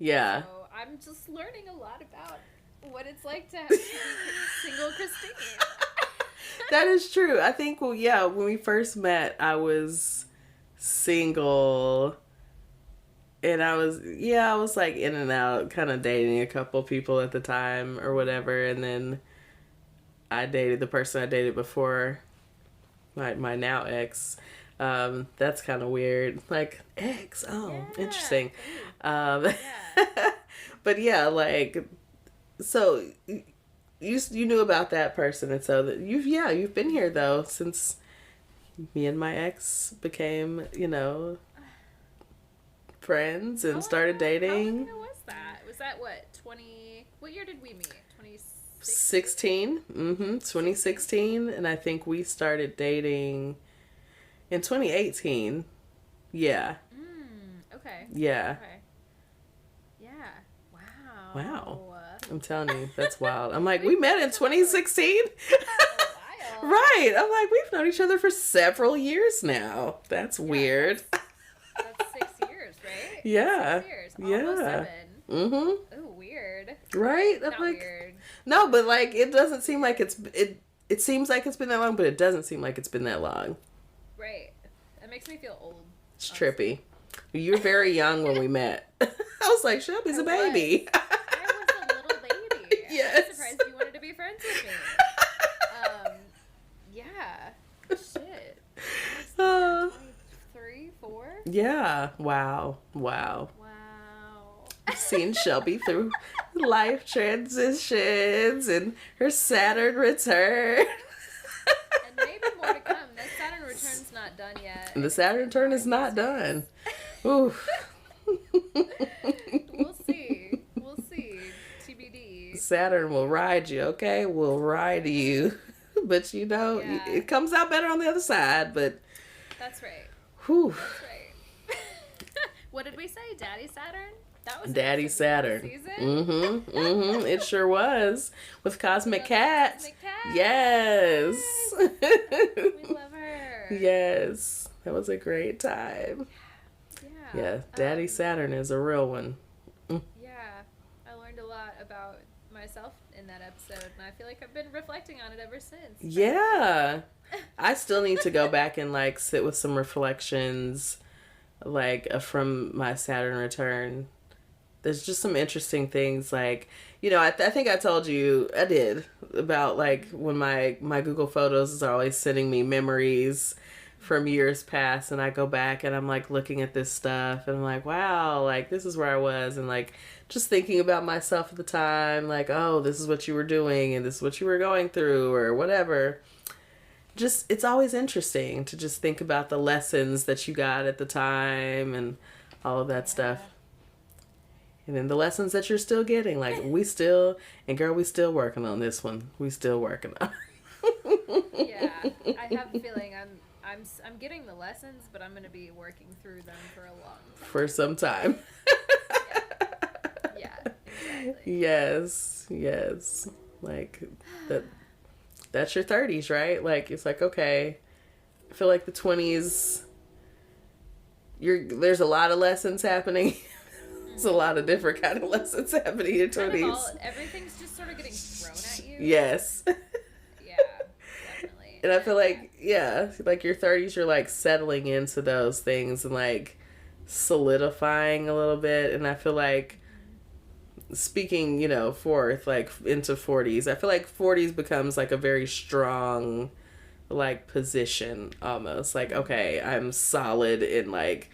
yeah. So I'm just learning a lot about what it's like to have single Christine. That is true. I think, well, yeah, when we first met, I was single. And I was like in and out, kind of dating a couple people at the time or whatever. And then I dated the person I dated before, my now ex. That's kind of weird. Like, ex, interesting. Yeah. But yeah, like, so you knew about that person. And so you've been here though since me and my ex became, you know, friends and started dating. How long ago was that? Was that what, what year did we meet? 2016? 2016. And I think we started dating in 2018. Yeah. Okay. Yeah. Okay. Yeah. Wow. Wow. I'm telling you, that's wild. I'm like, we met in 2016? Right. I'm like, we've known each other for several years now. That's weird. That's 6 years, right? Yeah. 6 years. Yeah. Almost 7. Oh, weird. right? I'm Not like, weird. no, but like, it doesn't seem like it seems like it's been that long, but it doesn't seem like it's been that long. Right. That makes me feel old. It's trippy. You were very young when we met. I was like, Shelby's a baby. I was a little baby. Yes. I was surprised you wanted to be friends with me. Yeah. Shit. 23, 4? Yeah. Wow. Wow. I've seen Shelby through life transitions and her Saturn return. And maybe more to come. That Saturn return's not done yet. The Saturn return is not done. Oof. We'll see. TBD. Saturn will ride you, okay? Will ride you. But you know, it comes out better on the other side, but... That's right. Whew. That's right. What did we say? Daddy Saturn? That was Daddy Saturn. Season? It sure was. With Cosmic Cat. Cosmic Cat. Yes. We love her. Yes. That was a great time. Yeah. Daddy Saturn is a real one. Yeah. I learned a lot about myself in that episode, and I feel like I've been reflecting on it ever since. Yeah. I still need to go back and like sit with some reflections like from my Saturn return. There's just some interesting things, like, you know, I think I told you, I did, about like when my Google Photos is always sending me memories from years past, and I go back and I'm like looking at this stuff and I'm like, wow, like this is where I was, and like just thinking about myself at the time, like, oh, this is what you were doing and this is what you were going through or whatever. Just, it's always interesting to just think about the lessons that you got at the time and all of that stuff. And then the lessons that you're still getting, like we still working on this one. We still working on it. Yeah, I have a feeling I'm getting the lessons, but I'm going to be working through them for a long time. For some time. Yeah, exactly. Yes. Like that's your 30s, right? Like it's like, okay, I feel like the 20s, there's a lot of lessons happening. There's a lot of different kind of lessons happening in your 20s. Everything's just sort of getting thrown at you. Yes. Yeah, definitely. And I feel like, like your 30s, you're like settling into those things and like solidifying a little bit. And I feel like speaking, you know, forth, like into 40s, I feel like 40s becomes like a very strong like position almost. Like, okay, I'm solid in like,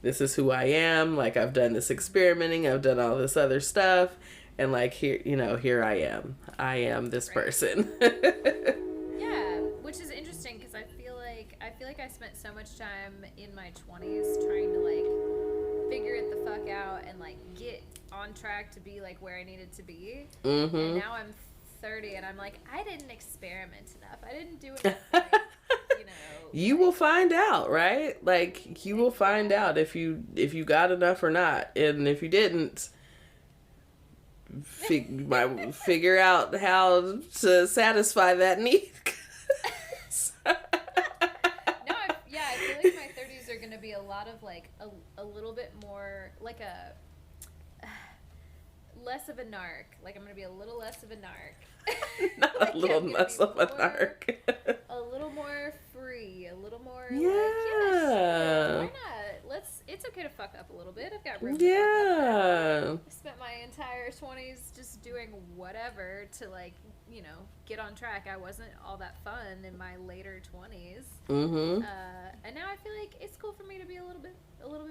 this is who I am. Like, I've done this experimenting, I've done all this other stuff, and like, here, you know, here I am. I am this person. Yeah, which is interesting because I feel like I spent so much time in my 20s trying to like figure it the fuck out and like get on track to be like where I needed to be. Mm-hmm. And now I'm 30 and I'm like, I didn't experiment enough. I didn't do enough. Like, you know. You will find out, right? Like, you will find out if you got enough or not, and if you didn't, figure out how to satisfy that need. I feel like my 30s are gonna be a lot of like a little bit more like less of a narc. Like I'm gonna be a little less of a narc. Not like, a little less of a narc. A little more free. A little more yeah. like, yeah, sure, why not? It's okay to fuck up a little bit. I've got room to fuck up. I spent my entire 20s just doing whatever to like, you know, get on track. I wasn't all that fun in my later 20s. Mm-hmm. And now I feel like it's cool for me to be a little bit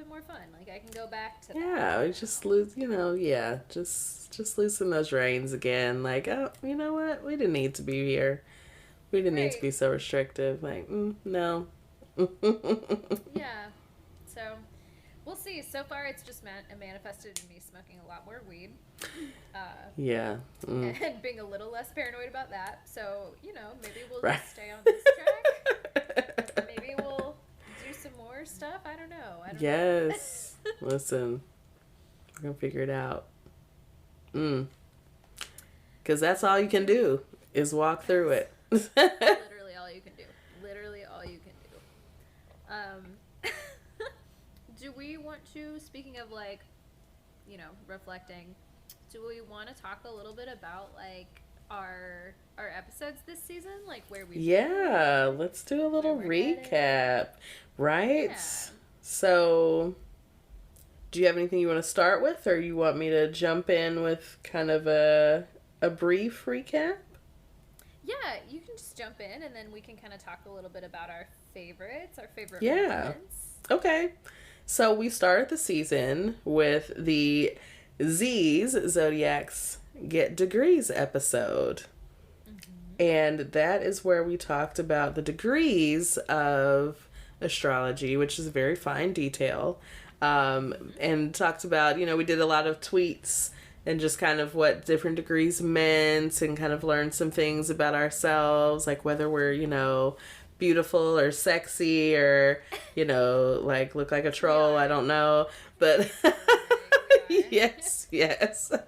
more fun. Like I can go back to yeah, that. we just lose, you know, yeah, just loosen those reins again. Like, oh, you know what? We didn't need to be here. We didn't need to be so restrictive. Like, no. Yeah. So, we'll see. So far, it's just manifested in me smoking a lot more weed. Yeah. And being a little less paranoid about that. So, you know, maybe we'll Right. just stay on this track. Maybe we'll do some more stuff. I don't know. Yes. Listen, we're going to figure it out. Because that's all you can do is walk through it. Literally all you can do. Literally all you can do. Do we want to, speaking of like, you know, reflecting, do we want to talk a little bit about like our episodes this season? Like where we let's do a little recap. Headed. Right? Yeah. So, do you have anything you want to start with, or you want me to jump in with kind of a brief recap? Yeah, you can just jump in and then we can kind of talk a little bit about our favorites, our favorite moments. Okay. So we started the season with the Z's, Zodiacs Get Degrees episode. Mm-hmm. And that is where we talked about the degrees of astrology, which is a very fine detail. And talked about, you know, we did a lot of tweets and just kind of what different degrees meant and kind of learned some things about ourselves, like whether we're, you know, beautiful or sexy or, you know, like look like a troll. I don't know. But yes. Whether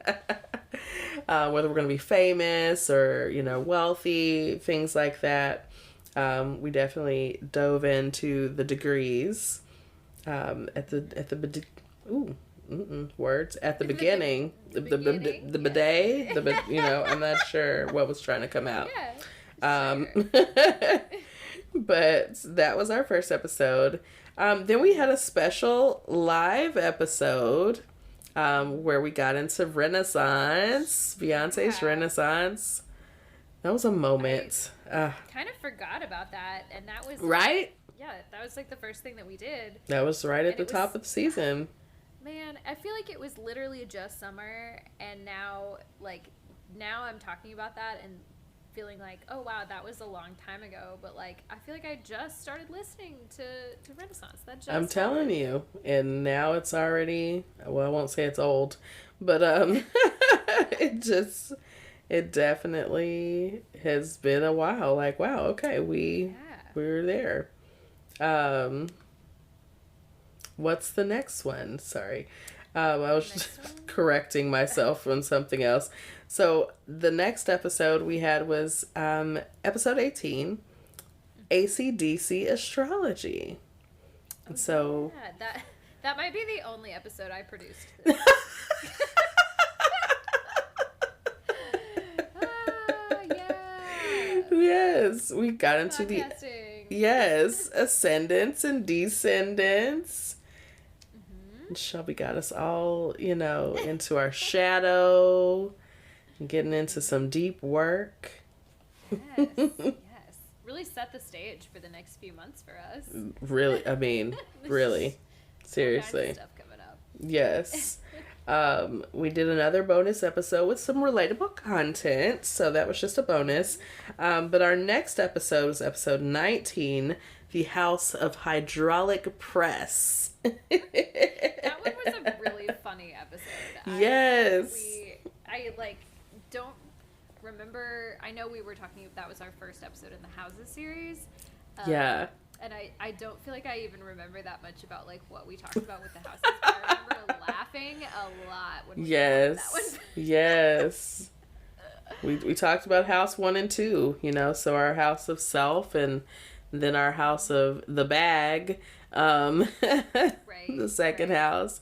we're going to be famous or, you know, wealthy, things like that. We definitely dove into the degrees words at the beginning, the bidet, you know, I'm not sure what was trying to come out. Yeah, sure. But that was our first episode. Then we had a special live episode where we got into Renaissance, Beyonce's Renaissance. That was a moment. Kind of forgot about that, and that was right. Yeah, that was like the first thing that we did. That was right at the top of the season. Man, I feel like it was literally just summer, and now I'm talking about that and feeling like, oh wow, that was a long time ago, but like I feel like I just started listening to Renaissance. I'm telling you, and now it's already, well, I won't say it's old, but it definitely has been a while. Like, wow, okay, we were there. What's the next one? Sorry. I was correcting myself on something else. So the next episode we had was episode 18, AC/DC Astrology. Oh, so yeah, that might be the only episode I produced. Yes, we got into the ascendants and descendants. Mm-hmm. Shelby got us all, you know, into our shadow and getting into some deep work. Yes. Really set the stage for the next few months for us. Really, I mean, really. Seriously. Stuff coming up. Yes. We did another bonus episode with some relatable content, so that was just a bonus. But our next episode was episode 19, The House of Hydraulic Press. That one was a really funny episode. Yes. I don't remember. I know we were talking, that was our first episode in the Houses series. Yeah. And I don't feel like I even remember that much about like what we talked about with the houses. But I remember laughing a lot when we did that one. Yes. We talked about house 1 and 2, you know, so our house of self and then our house of the bag, the second house.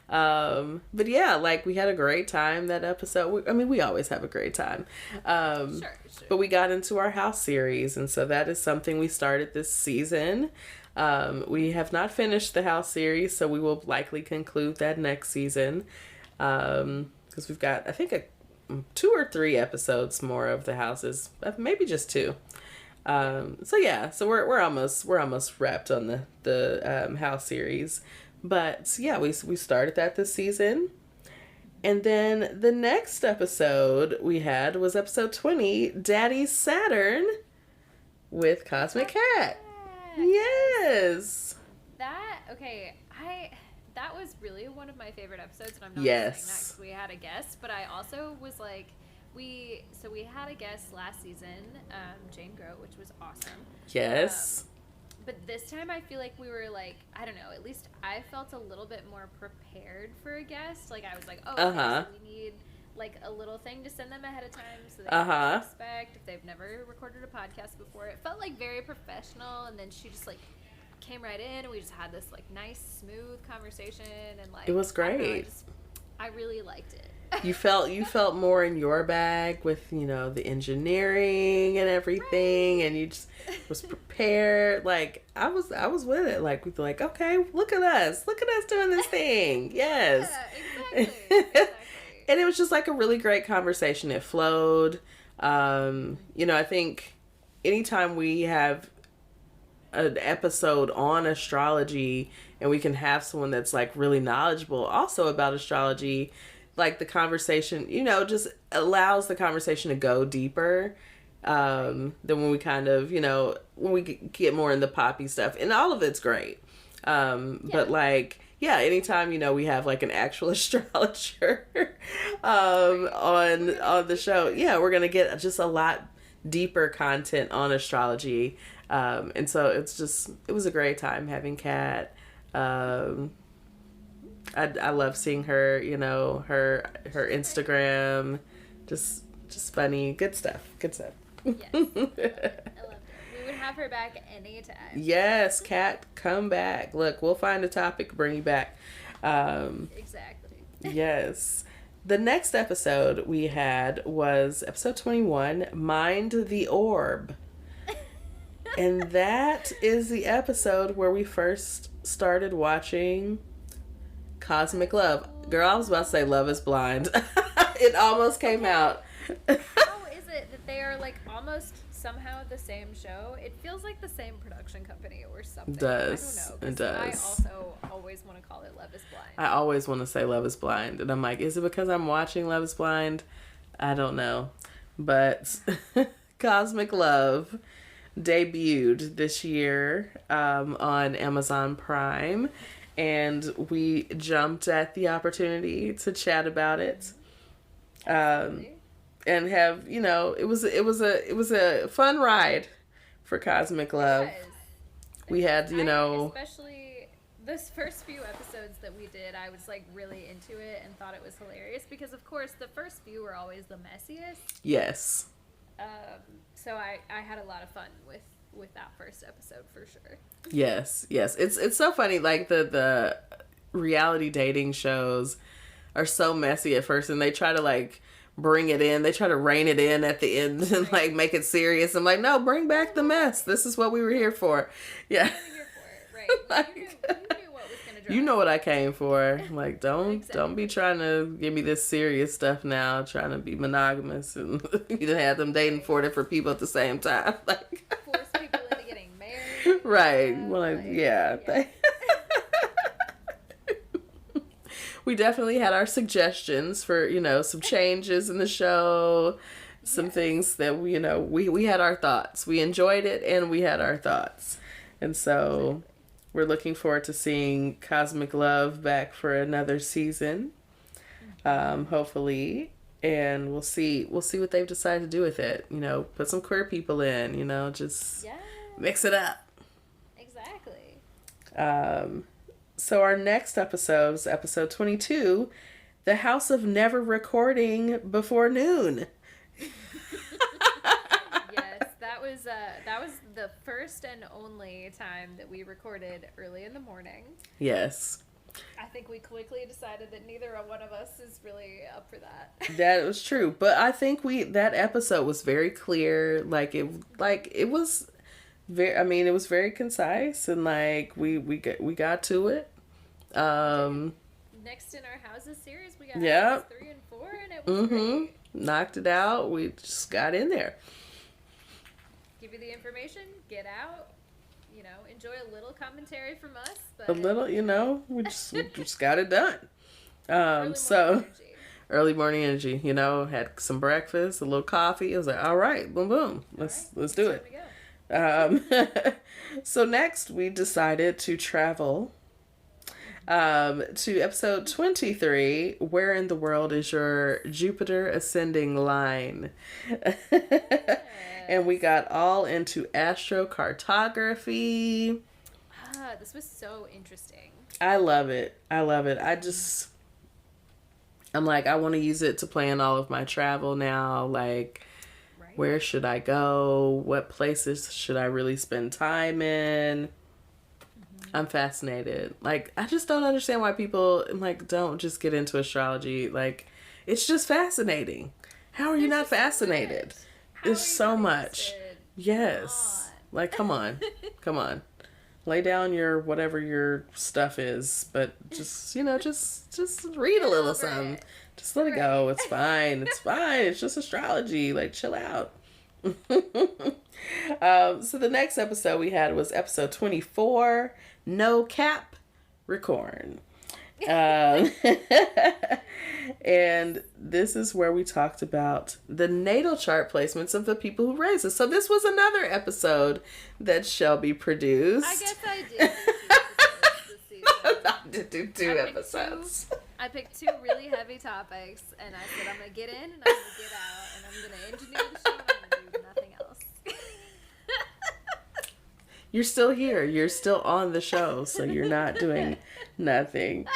But yeah, like we had a great time that episode. We always have a great time. Sure. But we got into our house series, and so that is something we started this season. We have not finished the house series, so we will likely conclude that next season. Because we've got, I think, 2 or 3 episodes more of the houses, maybe just 2. So we're almost wrapped on the house series. But yeah, we started that this season. And then the next episode we had was episode 20, Daddy Saturn with Cosmic Cat. Yes. That was really one of my favorite episodes, and I'm not saying that because we had a guest, but I also was like, we had a guest last season, Jane Grote, which was awesome. Yes. But this time I feel like we were like, I don't know, at least I felt a little bit more prepared for a guest. Like I was like, oh, okay, so we need like a little thing to send them ahead of time so they can expect if they've never recorded a podcast before. It felt like very professional, and then she just like came right in and we just had this like nice smooth conversation, and like it was great. I really liked it. You felt more in your bag with, you know, the engineering and everything, and you just was prepared. Like I was with it. Like we'd be like, okay, look at us doing this thing. Yes. Yeah, exactly. And it was just like a really great conversation. It flowed. You know, I think anytime we have an episode on astrology and we can have someone that's like really knowledgeable also about astrology, like the conversation, you know, just allows the conversation to go deeper than when we kind of, you know, when we get more in the poppy stuff, and all of it's great. But like, yeah, anytime, you know, we have like an actual astrologer on the show, yeah, we're going to get just a lot deeper content on astrology. And so it was a great time having Kat. I love seeing her, you know, her Instagram, just funny, good stuff. Yes, I loved it. We would have her back anytime. Yes, Kat, come back. Look, we'll find a topic, bring you back. Exactly. Yes. The next episode we had was episode 21, Mind the Orb. And that is the episode where we first started watching Cosmic Love. Girl, I was about to say Love is Blind. It almost came out. How is it that they are like almost somehow the same show? It feels like the same production company or something. It does. I don't know. It does. I also always want to call it Love is Blind. I always want to say Love is Blind. And I'm like, is it because I'm watching Love is Blind? I don't know. But Cosmic Love debuted this year on Amazon Prime. And we jumped at the opportunity to chat about it. And have, you know, it was a fun ride for Cosmic Love. We had, you know, especially this first few episodes that we did, I was like really into it and thought it was hilarious because of course the first few were always the messiest. Yes. So I had a lot of fun with that first episode for sure. Yes. It's so funny. Like the reality dating shows are so messy at first, and they try to like bring it in. They try to rein it in at the end and like make it serious. I'm like, no, bring back the mess. This is what we were here for. Yeah. Right. Like, you knew what was gonna drive. You know what I came for. Like, don't be trying to give me this serious stuff now, trying to be monogamous and you have them dating 4 different people at the same time. Like force people into getting married. Right. Well, yeah. we definitely had our suggestions for, some changes in the show, some things that we had our thoughts. We enjoyed it and we had our thoughts. And so we're looking forward to seeing Cosmic Love back for another season. Hopefully. And we'll see what they've decided to do with it. Put some queer people in, just mix it up. Exactly. So our next episode is episode 22, The House of Never Recording Before Noon. Yes, that was the first and only time that we recorded early in the morning. Yes. I think we quickly decided that neither one of us is really up for that. That was true, but I think that episode was very clear. It was very. I mean, it was very concise, and we got to it. Next in our houses series, we got houses 3 and 4, and it was great. Knocked it out. We just got in there. Give you the information, get out. Enjoy a little commentary from us. But A little, we just got it done. Early morning energy. Had some breakfast, a little coffee. I was like, all right, boom, boom, let's do it. So next we decided to travel to episode 23. Where in the world is your Jupiter ascending line? And we got all into astrocartography. This was so interesting. I love it. I'm like, I want to use it to plan all of my travel now. Like, where should I go? What places should I really spend time in? I'm fascinated. Like, I just don't understand why people, don't just get into astrology. Like, it's just fascinating. How are you not fascinated? There's so much. Yes. Like, come on. Come on. Lay down your whatever your stuff is, but just just read a little something. Just let it go. It's fine. It's fine. It's just astrology. Like, chill out. So the next episode we had was episode 24, No Cap Recorn. And this is where we talked about the natal chart placements of the people who raised us. So this was another episode that Shelby produced. I guess I did. I did do two episodes. I picked 2 really heavy topics, and I said I'm going to get in and I'm going to get out, and I'm going to engineer the show and I'm going to do nothing else. You're still here. You're still on the show, so you're not doing nothing.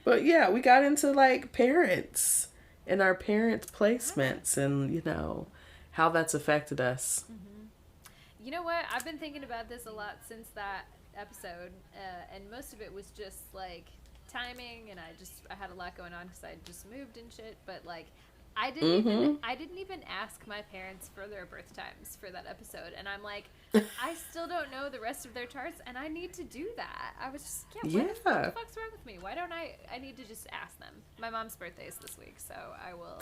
But yeah, we got into parents and our parents' placements and, how that's affected us. Mm-hmm. You know what? I've been thinking about this a lot since that episode, and most of it was just timing, and I had a lot going on because I just moved and shit, but I didn't even ask my parents for their birth times for that episode, and I'm like, I still don't know the rest of their charts, and I need to do that. I was just, what the fuck's wrong with me? Why don't I need to just ask them. My mom's birthday is this week, so I will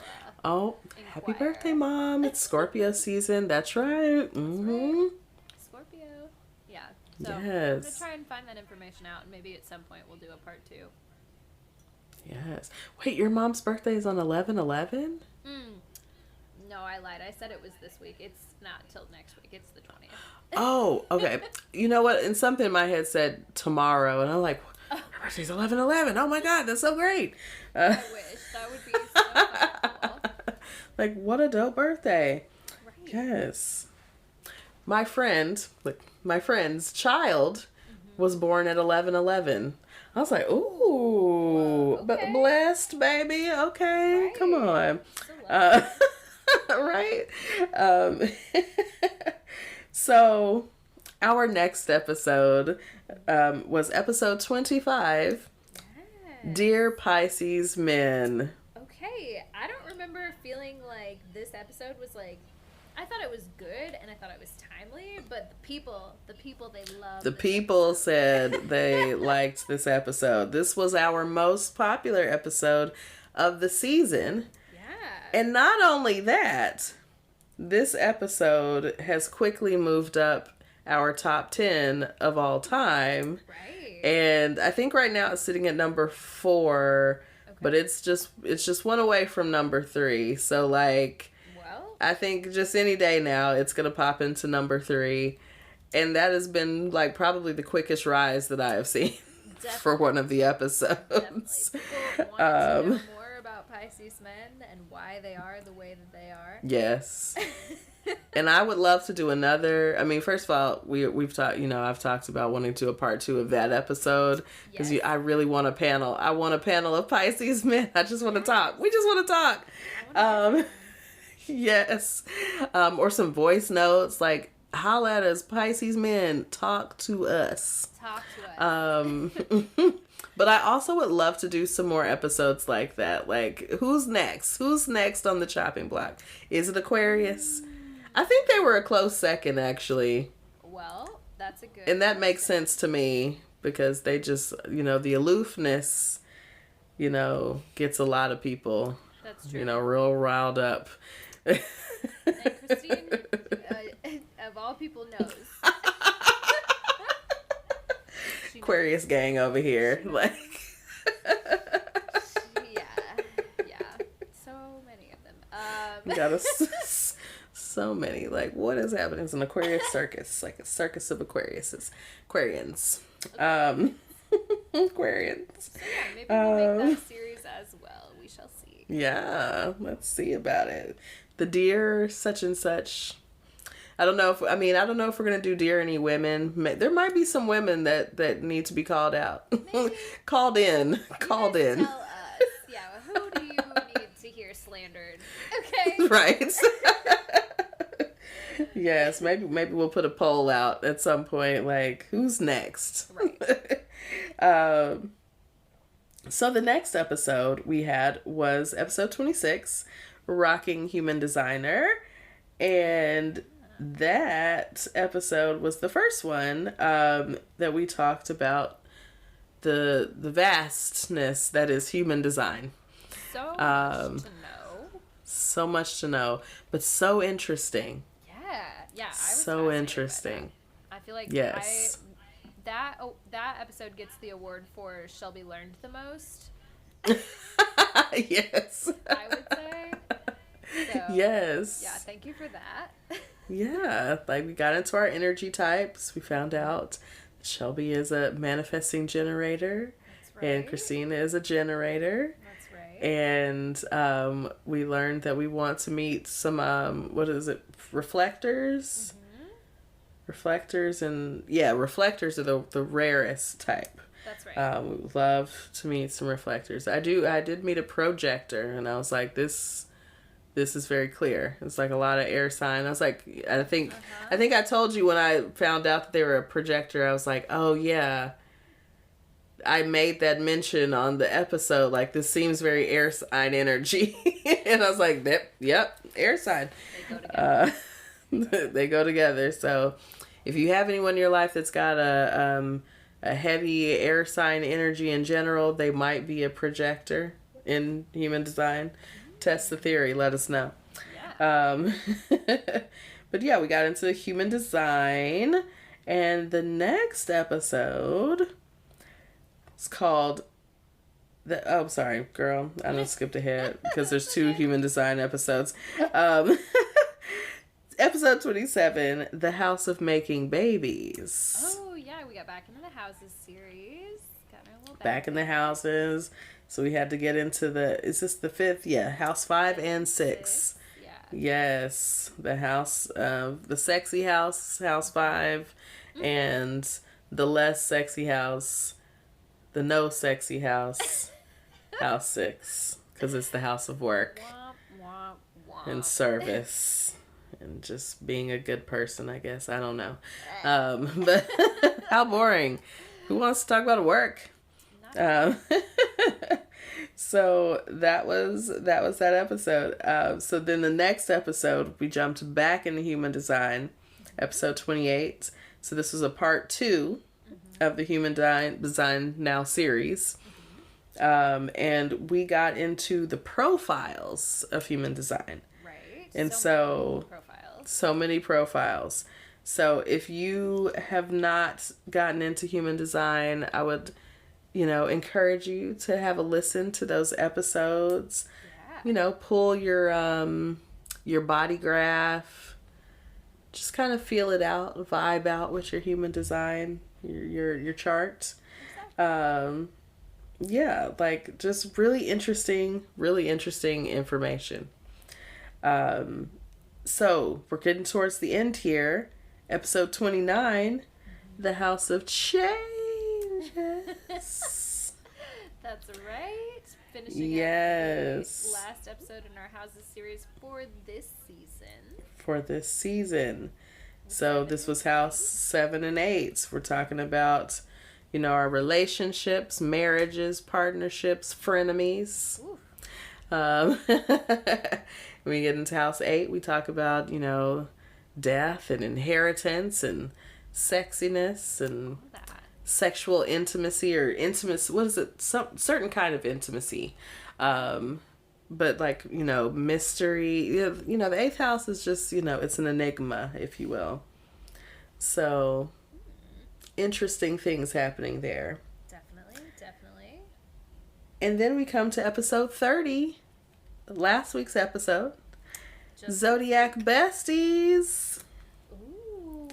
happy birthday, Mom. It's Scorpio season. That's right. Mm-hmm. Scorpio. Yeah. So yes. I'm going to try and find that information out, and maybe at some point we'll do a part 2. Yes. Wait, your mom's birthday is on 11/11? No, I lied. I said it was this week. It's not till next week. It's the 20th. Oh, okay. You know what? And something in my head said tomorrow, and I'm like, her birthday's 11/11. Oh my God, that's so great. I wish. That would be so cool. Like, what a dope birthday. Right. Yes. My friend's child was born at 11/11. I was like, ooh, okay. Blessed, baby. Okay, right. Come on. Right? So, our next episode was episode 25, Yes. Dear Pisces Men. Okay, I don't remember feeling like this episode was I thought it was good and I thought it was timely, but the people, they loved The people said they liked this episode. This was our most popular episode of the season. Yeah. And not only that, this episode has quickly moved up our top 10 of all time. Right. And I think right now it's sitting at number 4, but it's just one away from number 3. So like, well, I think just any day now it's gonna pop into number 3, and that has been like probably the quickest rise that I have seen for one of the episodes. Definitely. People want to know more about Pisces men and why they are the way that they are. Yes. And I would love to do another. I mean, first of all, we've talked. I've talked about wanting to do a part 2 of that episode because I really want a panel. I want a panel of Pisces men. I just want to talk. We just want to talk. Yes. Or some voice notes like, holla at us, Pisces men. Talk to us. Talk to us. But I also would love to do some more episodes like that. Like, who's next? Who's next on the chopping block? Is it Aquarius? I think they were a close second, actually. Well, that's a good... And that makes sense to me because they just, the aloofness, gets a lot of people, that's true. Real riled up. And Christine, of all people, knows. Aquarius gang over here. Like... Yeah. So many of them. Got so many. Like, what is happening? It's an Aquarius circus. Like a circus of Aquariuses. Aquarians. Aquarians. So maybe we'll make that series as well. We shall see. Yeah, let's see about it. The dear such and such. I don't know if we're gonna do dear any women. There might be some women that need to be called out. Called in. Tell us. Yeah, who do you need to hear slandered? Okay. Right. Yes, maybe we'll put a poll out at some point, like, who's next? Right. So the next episode we had was episode 26, Rocking Human Designer. And that episode was the first one that we talked about the vastness that is human design. So much to know. So much to know, but so interesting. Yeah, I was so interesting. I feel like yes. that episode gets the award for Shelby learned the most. Yes. I would say. So, yes. Yeah, thank you for that. Yeah, like we got into our energy types. We found out Shelby is a manifesting generator. That's right. And Christina is a generator. That's right. And we learned that we want to meet some, reflectors? Mm-hmm. Reflectors reflectors are the rarest type. That's right. We would love to meet some reflectors. I did meet a projector, and I was like, this is very clear. It's like a lot of air sign. I was like, I think I told you when I found out that they were a projector, I was like, oh yeah. I made that mention on the episode, like, this seems very air sign energy. And I was like, yep, air sign. They go together. They go together. So if you have anyone in your life that's got a heavy air sign energy in general, they might be a projector in human design. Test the theory. Let us know. Yeah. But yeah, we got into human design. And the next episode... It's called sorry, girl. I done skipped ahead because there's 2 human design episodes. Episode 27, The House of Making Babies. Oh, yeah. We got Back into the Houses series. Got our little Back in the Houses. So we had to get into is this the 5th? Yeah, House 5 and 6. Yeah. Yes. The house, the sexy house, House 5, and the less sexy house, the no sexy house, House 6, because it's the house of work Womp, womp, womp. and service and just being a good person, I guess. I don't know. But how boring. Who wants to talk about work? So that was that episode. So then the next episode, we jumped back into human design, episode 28. So this was a part 2 of the Human Design Now series. And we got into the profiles of human design. Right. And so many profiles. So many profiles. So if you have not gotten into human design, I would, encourage you to have a listen to those episodes. Yeah. Pull your body graph. Just kind of feel it out, vibe out with your human design, your chart. Exactly. Yeah, like just really interesting information. So we're getting towards the end here. Episode 29, The House of Changes. That's right. Finishing Yes. up the last episode in our Houses series for this season. So this was House 7 and 8. We're talking about, our relationships, marriages, partnerships, frenemies. When we get into House 8, we talk about, death and inheritance and sexiness and sexual intimacy or intimacy. What is it? Some certain kind of intimacy. But like, mystery. The eighth house is just, it's an enigma, if you will. So interesting things happening there. Definitely. And then we come to episode 30, last week's episode. Zodiac Besties. Ooh,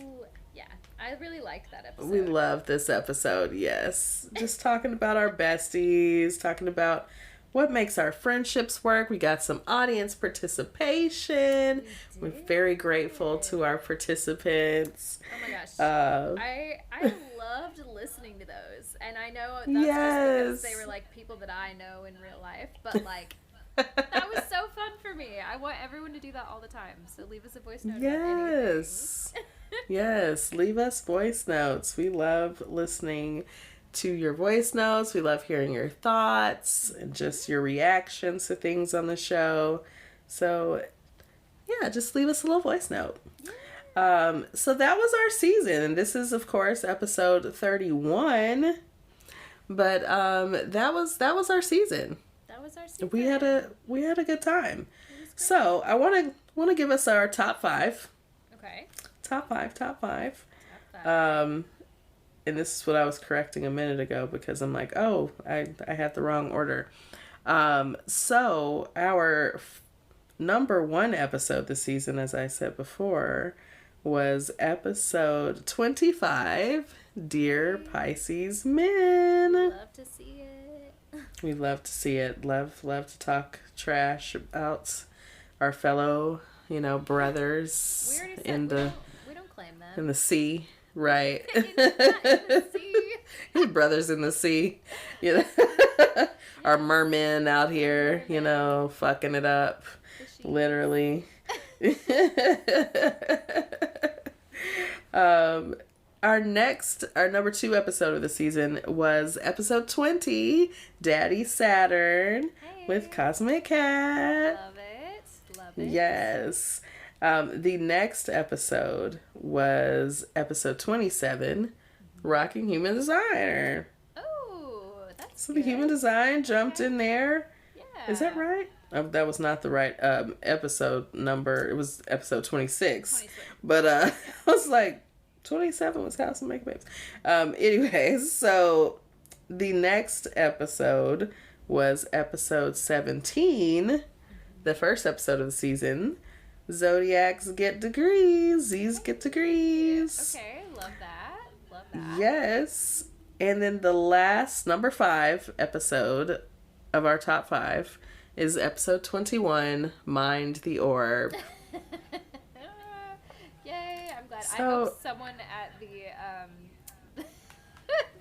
yeah. I really liked that episode. We love this episode, yes. Just talking about our besties, talking about what makes our friendships work. We got some audience participation. We're very grateful to our participants. Oh my gosh. I loved listening to those. And I know that's just because they were like people that I know in real life. But like, that was so fun for me. I want everyone to do that all the time. So leave us a voice note. Yes. Yes. Leave us voice notes. We love listening to your voice notes. We love hearing your thoughts and just your reactions to things on the show. So yeah, just leave us a little voice note. So that was our season, and this is of course episode 31. But that was our season. That was our season. We had a good time. So I want to give us our top 5. Okay. Top five. And this is what I was correcting a minute ago because I'm like, oh, I had the wrong order. So our number 1 episode this season, as I said before, was episode 25, Dear Pisces Men. Love to see it. We love to see it. Love to talk trash about our fellow, brothers We don't claim them. in the sea, right? In the sea. Brothers in the sea, our mermen out here, fucking it up, literally. Our number 2 episode of the season was episode 20, Daddy Saturn, with Cosmic Cat. Love it. Yes. The next episode was episode 27, Rocking Human Designer. Oh, that's So good. the human design jumped in there. Yeah. Is that right? That was not the right episode number. It was episode 26. But I was like, 27 was House of Make Babes. Anyways, so the next episode was episode 17, the first episode of the season. Zodiacs get degrees. Z's get degrees. Okay, love that. Yes. And then the last, number 5 episode of our top 5 is episode 21, Mind the Orb. Yay, I'm glad. So, I hope someone at the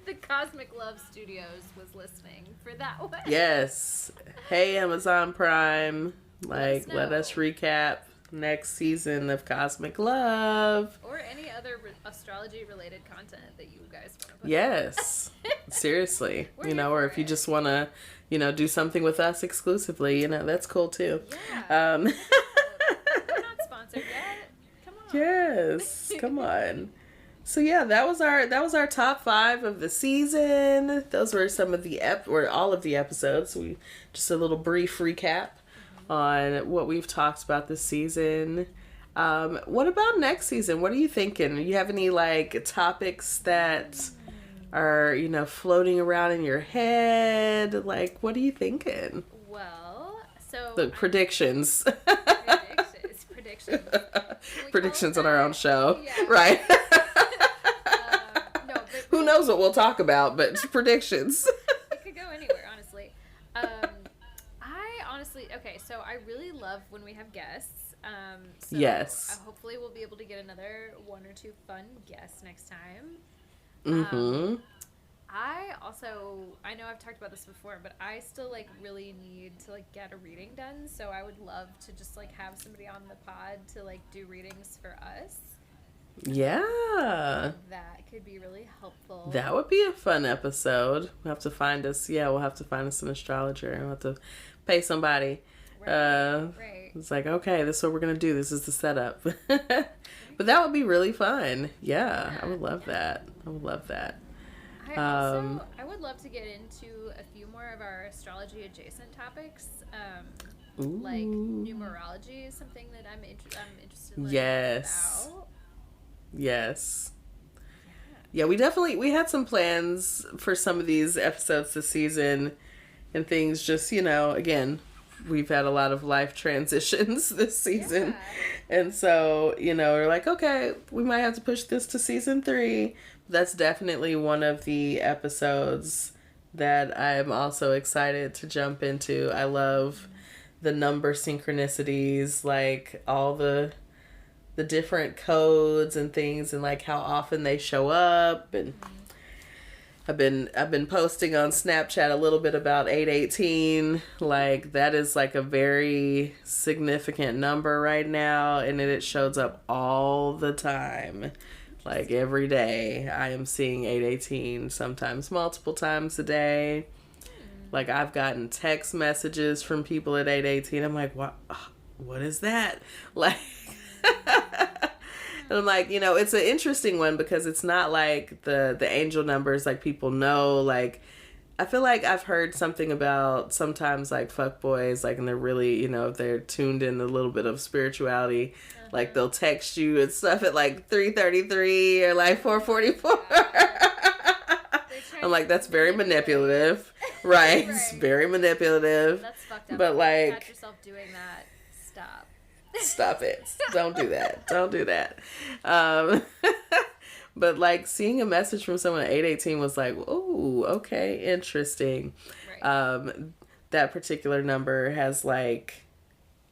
the Cosmic Love Studios was listening for that one. Yes. Hey, Amazon Prime. Let us recap next season of Cosmic Love. Or any other astrology related content that you guys want to put Yes. Seriously. We're here or for if you it. just want to, do something with us exclusively, that's cool too. Yeah. We're not sponsored yet. Come on. Yes. Come on. So yeah, that was our top 5 of the season. Those were some of the all of the episodes. We just a little brief recap on what we've talked about this season. What about next season? What are you thinking? You have any like topics that are, floating around in your head? Like, what are you thinking? Well, so The predictions. Predictions. Predictions on our own show. Yeah. Right. No, but who knows what we'll talk about, but predictions. It could go anywhere, honestly. So I really love when we have guests. So yes. Hopefully we'll be able to get another one or two fun guests next time. I know I've talked about this before, but I still like really need to like get a reading done. So I would love to just like have somebody on the pod to like do readings for us. Yeah. That could be really helpful. That would be a fun episode. We'll have to find us an astrologer. We'll have to pay somebody. Right. It's like, okay, this is what we're going to do. This is the setup. But that would be really fun. Yeah, I would love that. I would love that. I would love to get into a few more of our astrology adjacent topics. Like numerology is something that I'm interested in learning about. Yes. Yeah, we had some plans for some of these episodes this season and things just, again, we've had a lot of life transitions this season. Yeah. And so, we're like, okay, we might have to push this to season 3. That's definitely one of the episodes that I'm also excited to jump into. I love the number synchronicities, like all the different codes and things and like how often they show up. And I've been posting on Snapchat a little bit about 818. Like that is like a very significant number right now, and it shows up all the time. Like every day I am seeing 818, sometimes multiple times a day. Like I've gotten text messages from people at 818. I'm like, what is that? Like, and I'm like, it's an interesting one because it's not like the angel numbers like people know. Like, I feel like I've heard something about sometimes like fuckboys, like, and they're really, if they're tuned in a little bit of spirituality, like they'll text you and stuff at like 3:33 or like 4:44. I'm like, that's very manipulative. Right. It's very manipulative. That's fucked up. But like, catch yourself doing that. Stop. Stop it. Don't do that. Don't do that. But like seeing a message from someone at 818 was like, oh, okay, interesting. Right. That particular number has like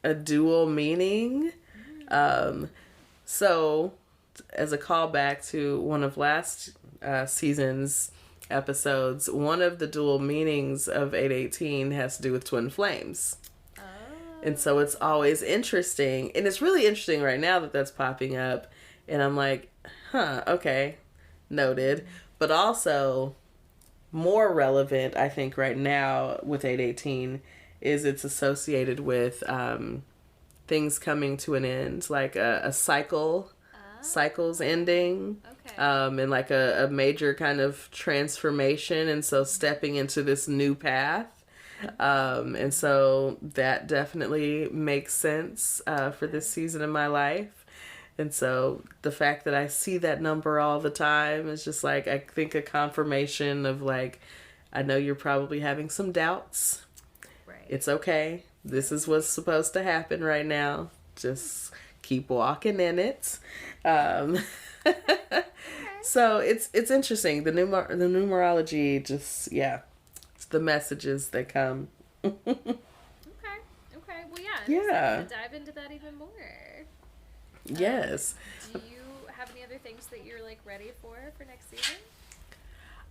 a dual meaning. So as a callback to one of last season's episodes, one of the dual meanings of 818 has to do with twin flames. And so it's always interesting. And it's really interesting right now that that's popping up. And I'm like, okay, noted. But also more relevant, I think, right now with 818 is it's associated with things coming to an end, like a cycle's ending. Okay. And like a major kind of transformation. And so stepping into this new path. And so that definitely makes sense for this season of my life. And so the fact that I see that number all the time is just like, I think a confirmation of like, I know you're probably having some doubts. Right. It's okay. This is what's supposed to happen right now. Just keep walking in it. So it's interesting. The numerology just, it's the messages that come. Okay. Well, yeah. Dive into that even more. Yes. Do you have any other things that you're like ready for next season?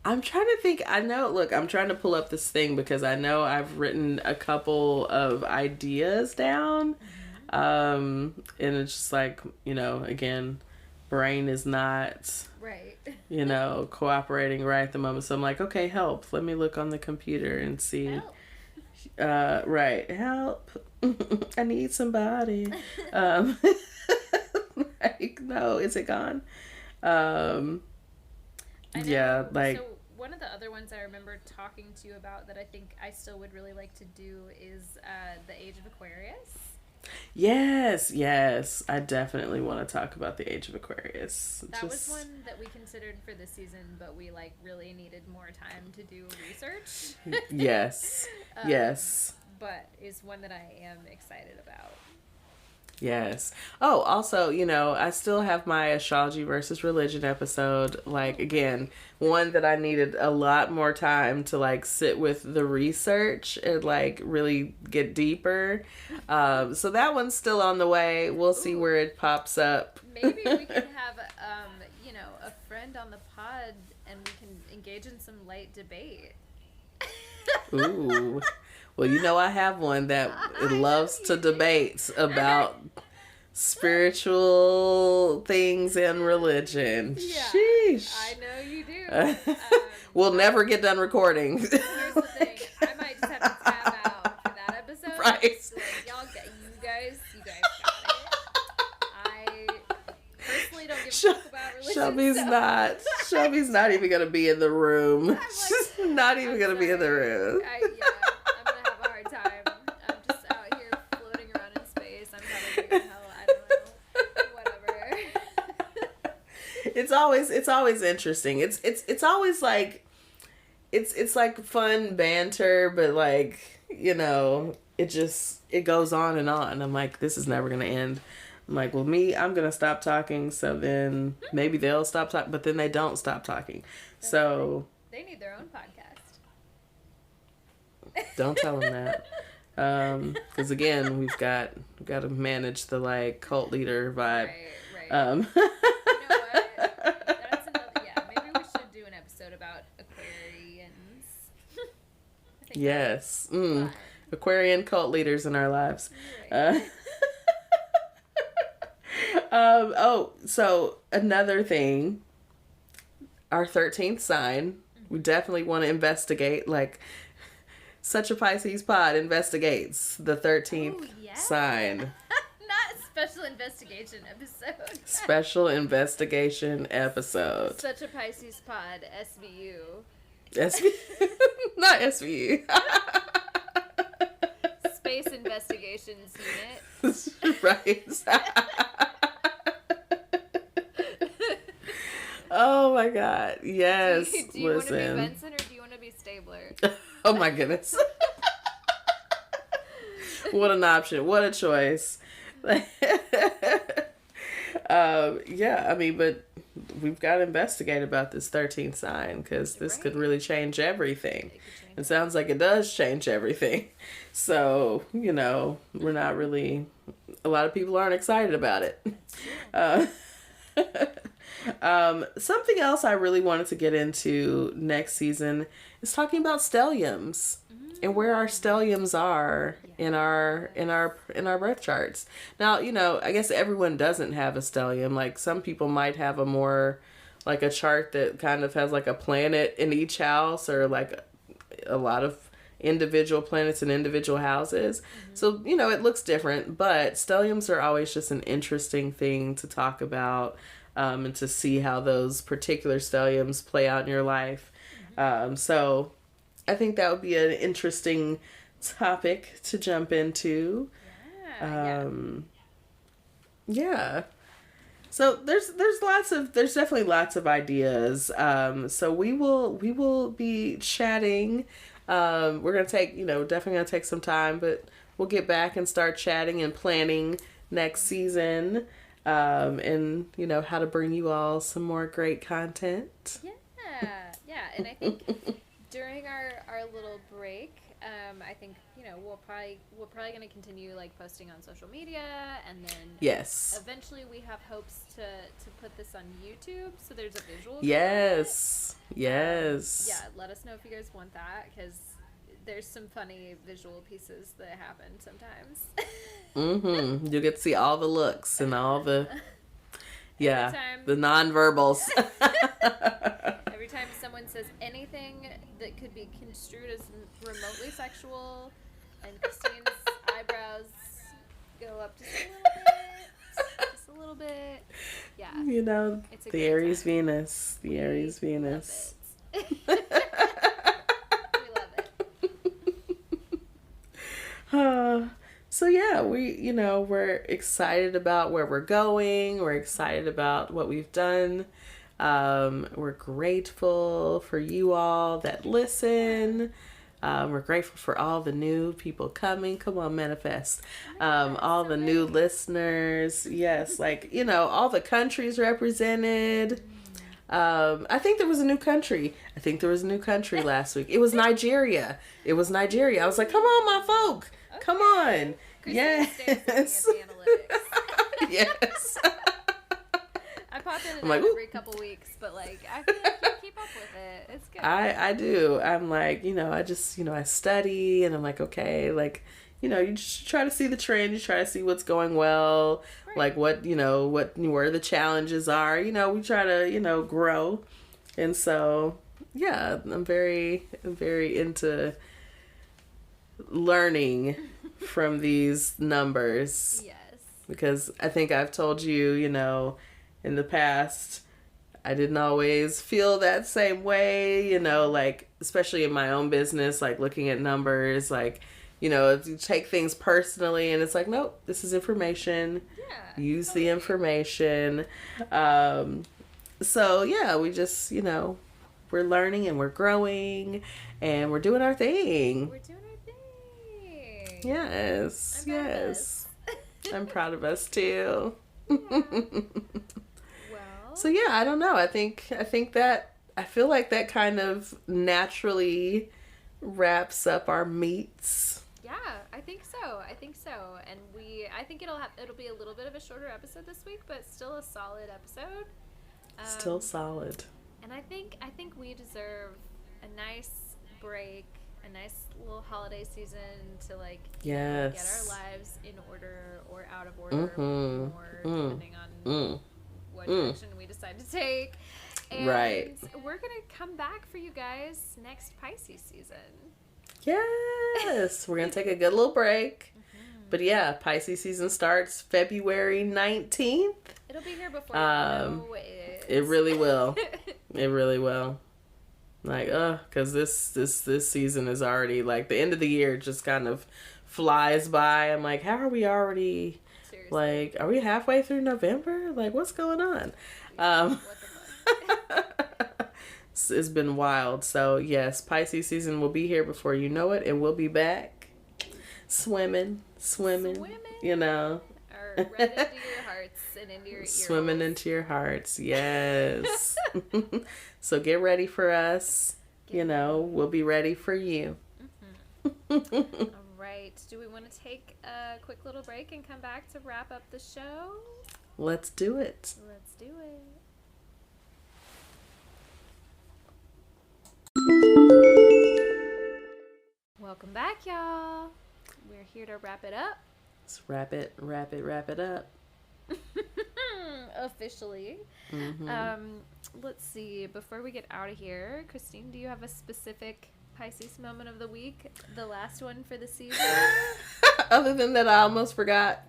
I'm trying to think. I'm trying to pull up this thing because I know I've written a couple of ideas down. And it's just like, again, brain is not, right, cooperating right at the moment. So I'm like, okay, help. Let me look on the computer and see. Help. Right. Help. I need somebody. Like, no, is it gone? Yeah, like. So one of the other ones I remember talking to you about that I think I still would really like to do is the Age of Aquarius. Yes, yes. I definitely want to talk about the age of Aquarius. That was one that we considered for this season, but we like really needed more time to do research. Yes. Yes. But is one that I am excited about. Yes. Oh, also, I still have my astrology versus religion episode. Like, again, one that I needed a lot more time to, like, sit with the research and, like, really get deeper. So that one's still on the way. We'll see where it pops up. Maybe we can have, a friend on the pod and we can engage in some light debate. Ooh. Well, I have one that loves to debate about spiritual things and religion. Yeah, Sheesh. I know you do. We'll never get done recording. Here's the thing. I might just have to tab out for that episode. Right. So, like, you guys got it. I personally don't give a fuck about religion. Shelby's not even going to be in the room. Like, She's not even going to be in the room. I'm going to have a hard time. I'm just out here floating around in space. I'm probably going to hell. I don't know. Whatever. It's always interesting. It's always like, it's like fun banter, but like, it goes on and on. I'm like, this is never going to end. I'm like, well, I'm going to stop talking, so then maybe they'll stop talking, but then they don't stop talking. So they need their own podcast. Don't tell them that. Because again, we've got to manage the, like, cult leader vibe. Right. You know what? That's another, maybe we should do an episode about Aquarians. I think Yes. Aquarian cult leaders in our lives. Right. So another thing, our 13th sign, we definitely want to investigate, like, Suchapiscespod investigates the 13th sign. Not special investigation episode. Special investigation episode. Suchapiscespod, SVU. SVU? Not SVU. Space Investigations Unit. Right. Oh my God. Yes. Do you want to be Benson or do you want to be Stabler? Oh my goodness. What an option. What a choice. But we've got to investigate about this 13th sign because this could really change everything. It sounds like it does change everything. So, we're not really, a lot of people aren't excited about it. Something else I really wanted to get into next season is talking about stelliums and where our stelliums are in our birth charts. Now, I guess everyone doesn't have a stellium. Like, some people might have a more, like, a chart that kind of has, like, a planet in each house, or like a lot of individual planets in individual houses. So, it looks different, but stelliums are always just an interesting thing to talk about. And to see how those particular stelliums play out in your life. So I think that would be an interesting topic to jump into. Yeah. So there's definitely lots of ideas. So we will be chatting. We're going to take, definitely going to take some time, but we'll get back and start chatting and planning next season. And how to bring you all some more great content. Yeah, and I think during our little break, I think we're probably going to continue, like, posting on social media, and then eventually we have hopes to put this on YouTube, so there's a visual. Yes. Let us know if you guys want that, because there's some funny visual pieces that happen sometimes. You'll get to see all the looks and all the, the nonverbals. Every time someone says anything that could be construed as remotely sexual, and Christine's eyebrows go up just a little bit. Yeah. It's the Aries Venus. The Aries Venus. So we're excited about where we're going. We're excited about what we've done. We're grateful for you all that listen. We're grateful for all the new people coming. Come on, manifest. All the new listeners. Yes, like, all the countries represented. I think there was a new country. Last week. It was Nigeria. I was like, come on, my folk. Okay. Come on. Yes. Yes. I pop in and out every couple weeks, but like I feel like you keep up with it. It's good. I do. I'm like, I just, I study, and I'm like, okay, like, you just try to see the trend, you try to see what's going well, right. Like where the challenges are, we try to, grow. And so, yeah, I'm very into learning from these numbers. Yes. Because I think I've told you, in the past, I didn't always feel that same way, like, especially in my own business, like looking at numbers, like, if you take things personally and it's like, nope, this is information. Yeah. Use the information. So yeah, we just, we're learning and we're growing and we're doing our thing. Yes. Yes. I'm proud of us too. Yeah. So yeah, I don't know. I feel like that kind of naturally wraps up our meets. Yeah, I think so. And I think it'll be a little bit of a shorter episode this week, but still a solid episode. Still solid. And I think we deserve a nice break, a nice little holiday season to like get our lives in order or out of order, or depending on what direction we decide to take. And we're gonna come back for you guys next Pisces season. Yes, we're gonna take a good little break. But yeah, Pisces season starts February 19th. It'll be here before you know it really will. It really will. Like, because this season is already, like, the end of the year just kind of flies by. I'm like, how are we already, seriously? Like, are we halfway through November? Like, what's going on? What the fuck? It's been wild. So, yes, Pisces season will be here before you know it, and we'll be back swimming. Or right into your hearts and into your ears. Swimming into your hearts, yes. So get ready for us. We'll be ready for you. Mm-hmm. All right. Do we want to take a quick little break and come back to wrap up the show? Let's do it. Welcome back, y'all. We're here to wrap it up. Let's wrap it up. Officially. Mm-hmm. Let's see. Before we get out of here, Christine, do you have a specific Pisces moment of the week? The last one for the season? Other than that, I almost forgot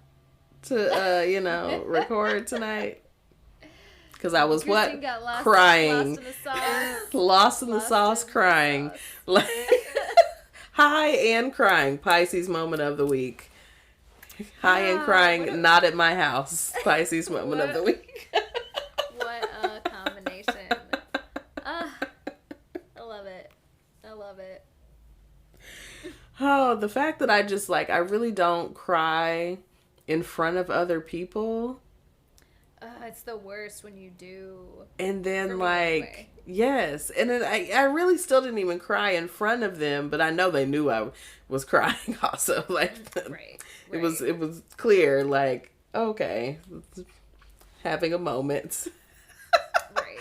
to, record tonight. Because I was crying. Lost in the sauce, crying. Like, high and crying. Pisces moment of the week. High and crying, not at my house. Pisces moment of the week. What a combination. I love it. Oh, the fact that I really don't cry in front of other people. It's the worst when you do. And then yes. And then I really still didn't even cry in front of them, but I know they knew I was crying also. Like, right. It was clear, like, okay, having a moment. Right.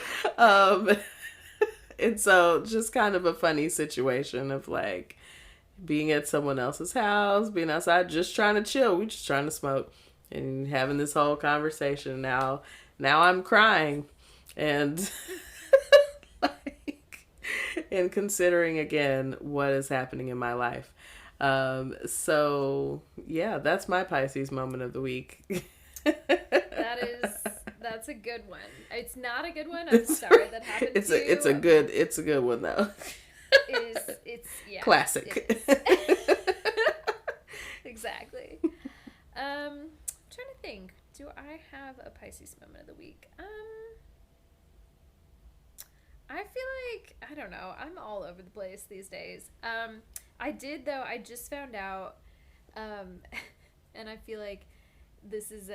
And so just kind of a funny situation of like being at someone else's house, being outside, just trying to chill. We just trying to smoke and having this whole conversation. Now I'm crying and and considering again what is happening in my life. So yeah, that's my Pisces moment of the week. That's a good one. It's not a good one. I'm sorry that happened to you. It's a good one though. It's classic. Exactly. Trying to think. Do I have a Pisces moment of the week? I feel like, I don't know, I'm all over the place these days. I did, though, I just found out, and I feel like this is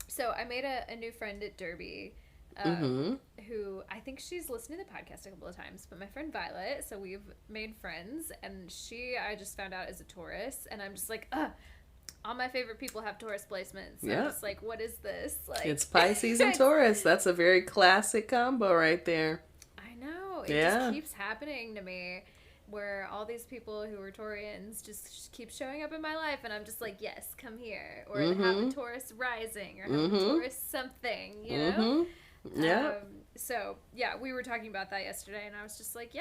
so I made a new friend at Derby, who, I think she's listened to the podcast a couple of times, but my friend Violet, so we've made friends, and I just found out, is a Taurus, and I'm just like, all my favorite people have Taurus placements. So I'm just like, what is this? Like, it's Pisces and Taurus. That's a very classic combo right there. I know. It just keeps happening to me, where all these people who are Taurians just keep showing up in my life, and I'm just like, yes, come here. Or have a Taurus rising, or have a Taurus something, you know? Yeah. So, yeah, we were talking about that yesterday, and I was just like,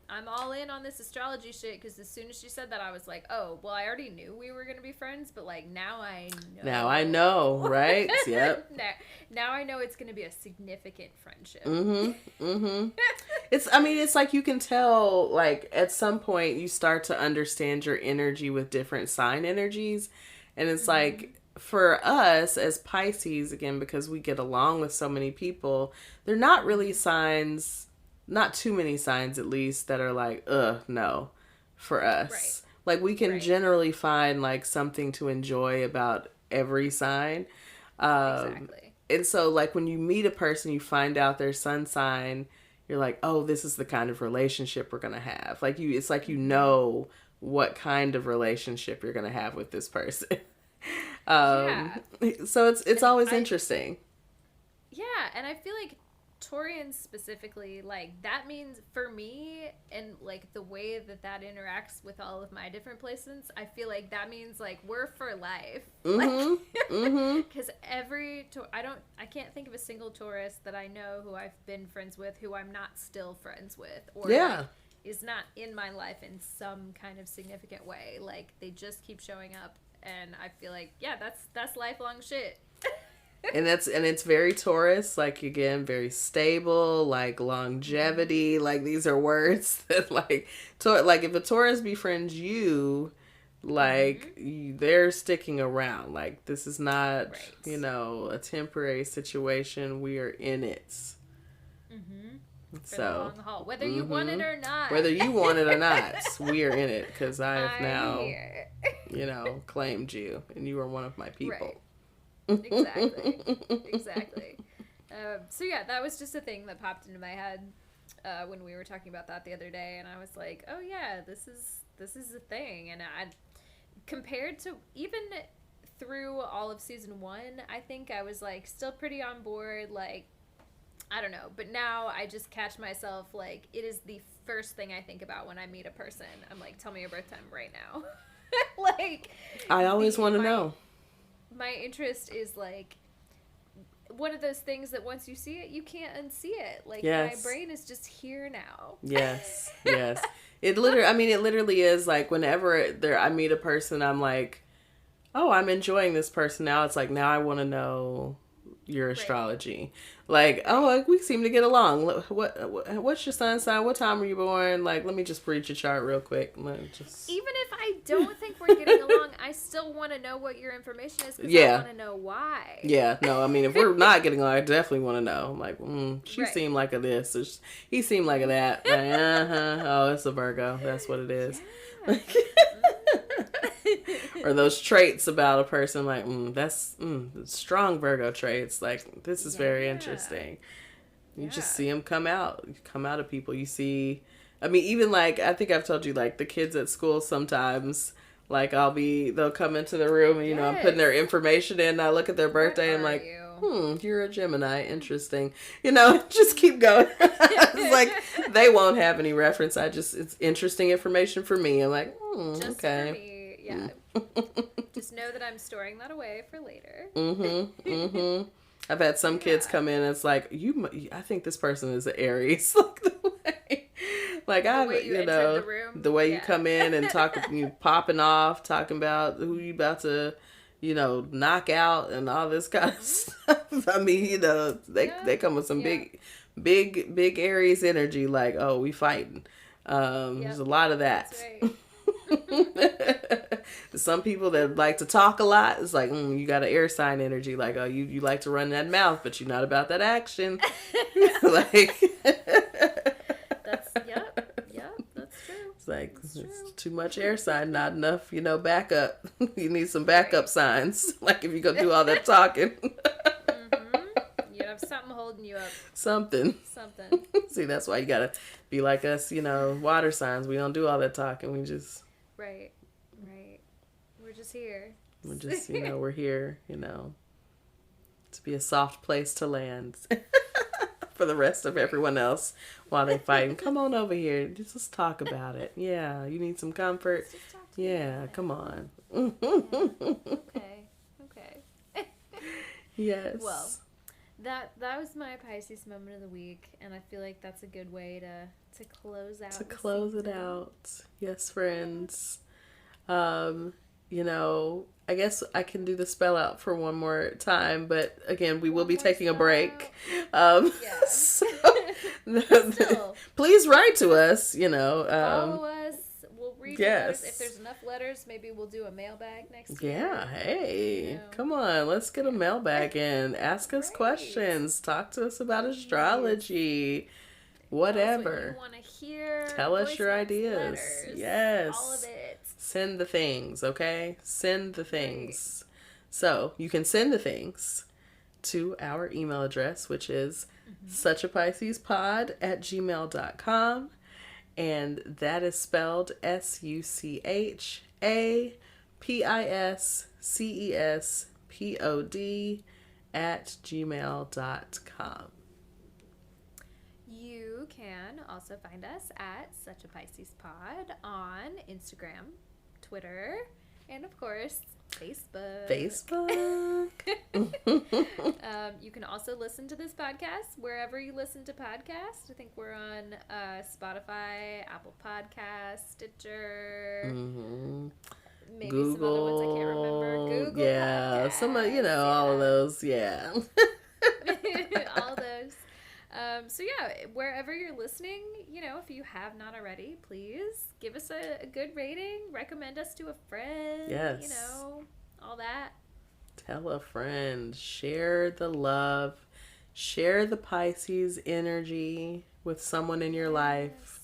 I'm all in on this astrology shit, because as soon as she said that, I was like, oh, well, I already knew we were going to be friends, but, like, now I know. Now I know, right? Yep. Now I know it's going to be a significant friendship. It's like you can tell, like, at some point you start to understand your energy with different sign energies, and it's like, for us as Pisces, again, because we get along with so many people, they're not really signs... Not too many signs, at least, that are like, no, for us. Right. Like, we can generally find, like, something to enjoy about every sign. Exactly. And so, like, when you meet a person, you find out their sun sign, you're like, oh, this is the kind of relationship we're going to have. Like, it's like you know what kind of relationship you're going to have with this person. So it's always interesting. Yeah, and I feel like Taurians specifically, like, that means for me, and like the way that interacts with all of my different placements, I feel like that means like we're for life. Because I can't think of a single Taurus that I know who I've been friends with who I'm not still friends with, or like, is not in my life in some kind of significant way. Like, they just keep showing up, and I feel like, that's lifelong shit. And it's very Taurus, like, again, very stable, like, longevity, like, these are words that, like, like, if a Taurus befriends you, like, they're sticking around, like, this is not, a temporary situation, we are in it. For the long haul, whether you want it or not. Whether you want it or not, we are in it, because I have now, claimed you, and you are one of my people. Right. Exactly. So yeah, that was just a thing that popped into my head when we were talking about that the other day, and I was like, oh yeah, this is a thing. And I, compared to even through all of season 1, I think I was like still pretty on board, like, I don't know, but now I just catch myself, like, it is the first thing I think about when I meet a person. I'm like, tell me your birth time right now. Like, I always want to know. My interest is, like, one of those things that once you see it, you can't unsee it. Like, my brain is just here now. Yes. It literally is, like, whenever I meet a person, I'm like, oh, I'm enjoying this person now. It's like, now I want to know your astrology. Like, oh, like, we seem to get along. What's your sun sign? What time were you born? Like, let me just read your chart real quick. Even if I don't think we're getting along, I still want to know what your information is, because I want to know why. Yeah, no, I mean, if we're not getting along, I definitely want to know. I'm like, she seemed like a this, or he seemed like a that. Like, oh, it's a Virgo. That's what it is. Yeah. Or those traits about a person, like, that's strong Virgo traits. Like, this is very interesting. You just see them come out of people. You see, I mean, even, like, I think I've told you, like, the kids at school sometimes, like, they'll come into the room and, I'm putting their information in, and I look at their birthday, and I'm like, you're a Gemini, interesting. Just keep going. It's like, they won't have any reference. It's interesting information for me. I'm like, just okay. For me, yeah. Just know that I'm storing that away for later. I've had some kids come in, and it's like, I think this person is an Aries. Like, the way you come in and talk, you popping off, talking about who you about to, knock out and all this kind of stuff. I mean, they come with some big Aries energy, like, oh, we fighting. There's a lot of that. That's right. Some people that like to talk a lot, it's like, you got an air sign energy. Like, oh, you like to run that mouth, but you're not about that action. Like, That's true. It's like, it's too much air sign, not enough, backup. You need some backup signs. Like, if you go do all that talking. You have something holding you up. Something. See, that's why you gotta be like us, water signs. We don't do all that talking. We just... Right. We're just here. We're just, we're here, to be a soft place to land for the rest of everyone else while they fighting. Come on over here. Just talk about it. Yeah, you need some comfort. Yeah, come on. Okay. Yes. Well, that was my Pisces moment of the week, and I feel like that's a good way to close out. To close it out. Yes, friends. I guess I can do the spell out for one more time, but again, we will be taking a break. So, please write to us, follow us. We'll read yes. letters. If there's enough letters, maybe we'll do a mailbag next year. Yeah, hey, come on, let's get a mailbag in. Ask us questions. Talk to us about astrology. Whatever. Tell us what you want to hear. Tell us your ideas. Letters, yes. all of it. Send the things, okay? Send the things. Right. So you can send the things to our email address, which is Suchapiscespod@gmail.com. And that is spelled SUCHAPISCESPOD@gmail.com. You can also find us at Suchapiscespod on Instagram, Twitter, and of course, Facebook. You can also listen to this podcast wherever you listen to podcasts. I think we're on Spotify, Apple Podcasts, Stitcher, maybe Google, some other ones I can't remember. Google, yeah, Podcasts, some of all of those, yeah. All those. So yeah, wherever you're listening, if you have not already, please give us a good rating, recommend us to a friend, yes. All that. Tell a friend, share the love, share the Pisces energy with someone in your life.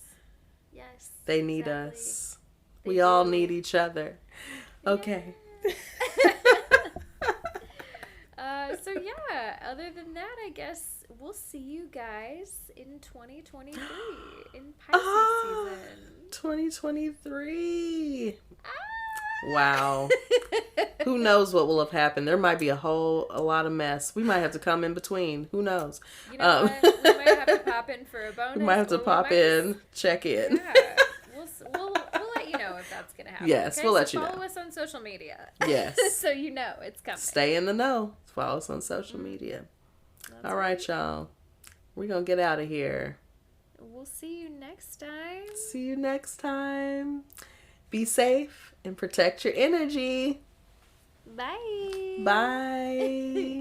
Yes. They need us. We all need each other. Okay. So yeah, other than that, I guess we'll see you guys in 2023 in Pisces season. 2023. Wow. Who knows what will have happened? There might be a lot of mess. We might have to come in between. Who knows? What? We might have to pop in for a bonus. We might have to pop in, check in. Yeah. We'll let you know if that's going to happen. Yes, okay? we'll let you know. Follow us on social media. Yes. So you know it's coming. Stay in the know. Follow us on social media. That's all right, y'all. We're going to get out of here. We'll see you next time. Be safe and protect your energy. Bye. Bye.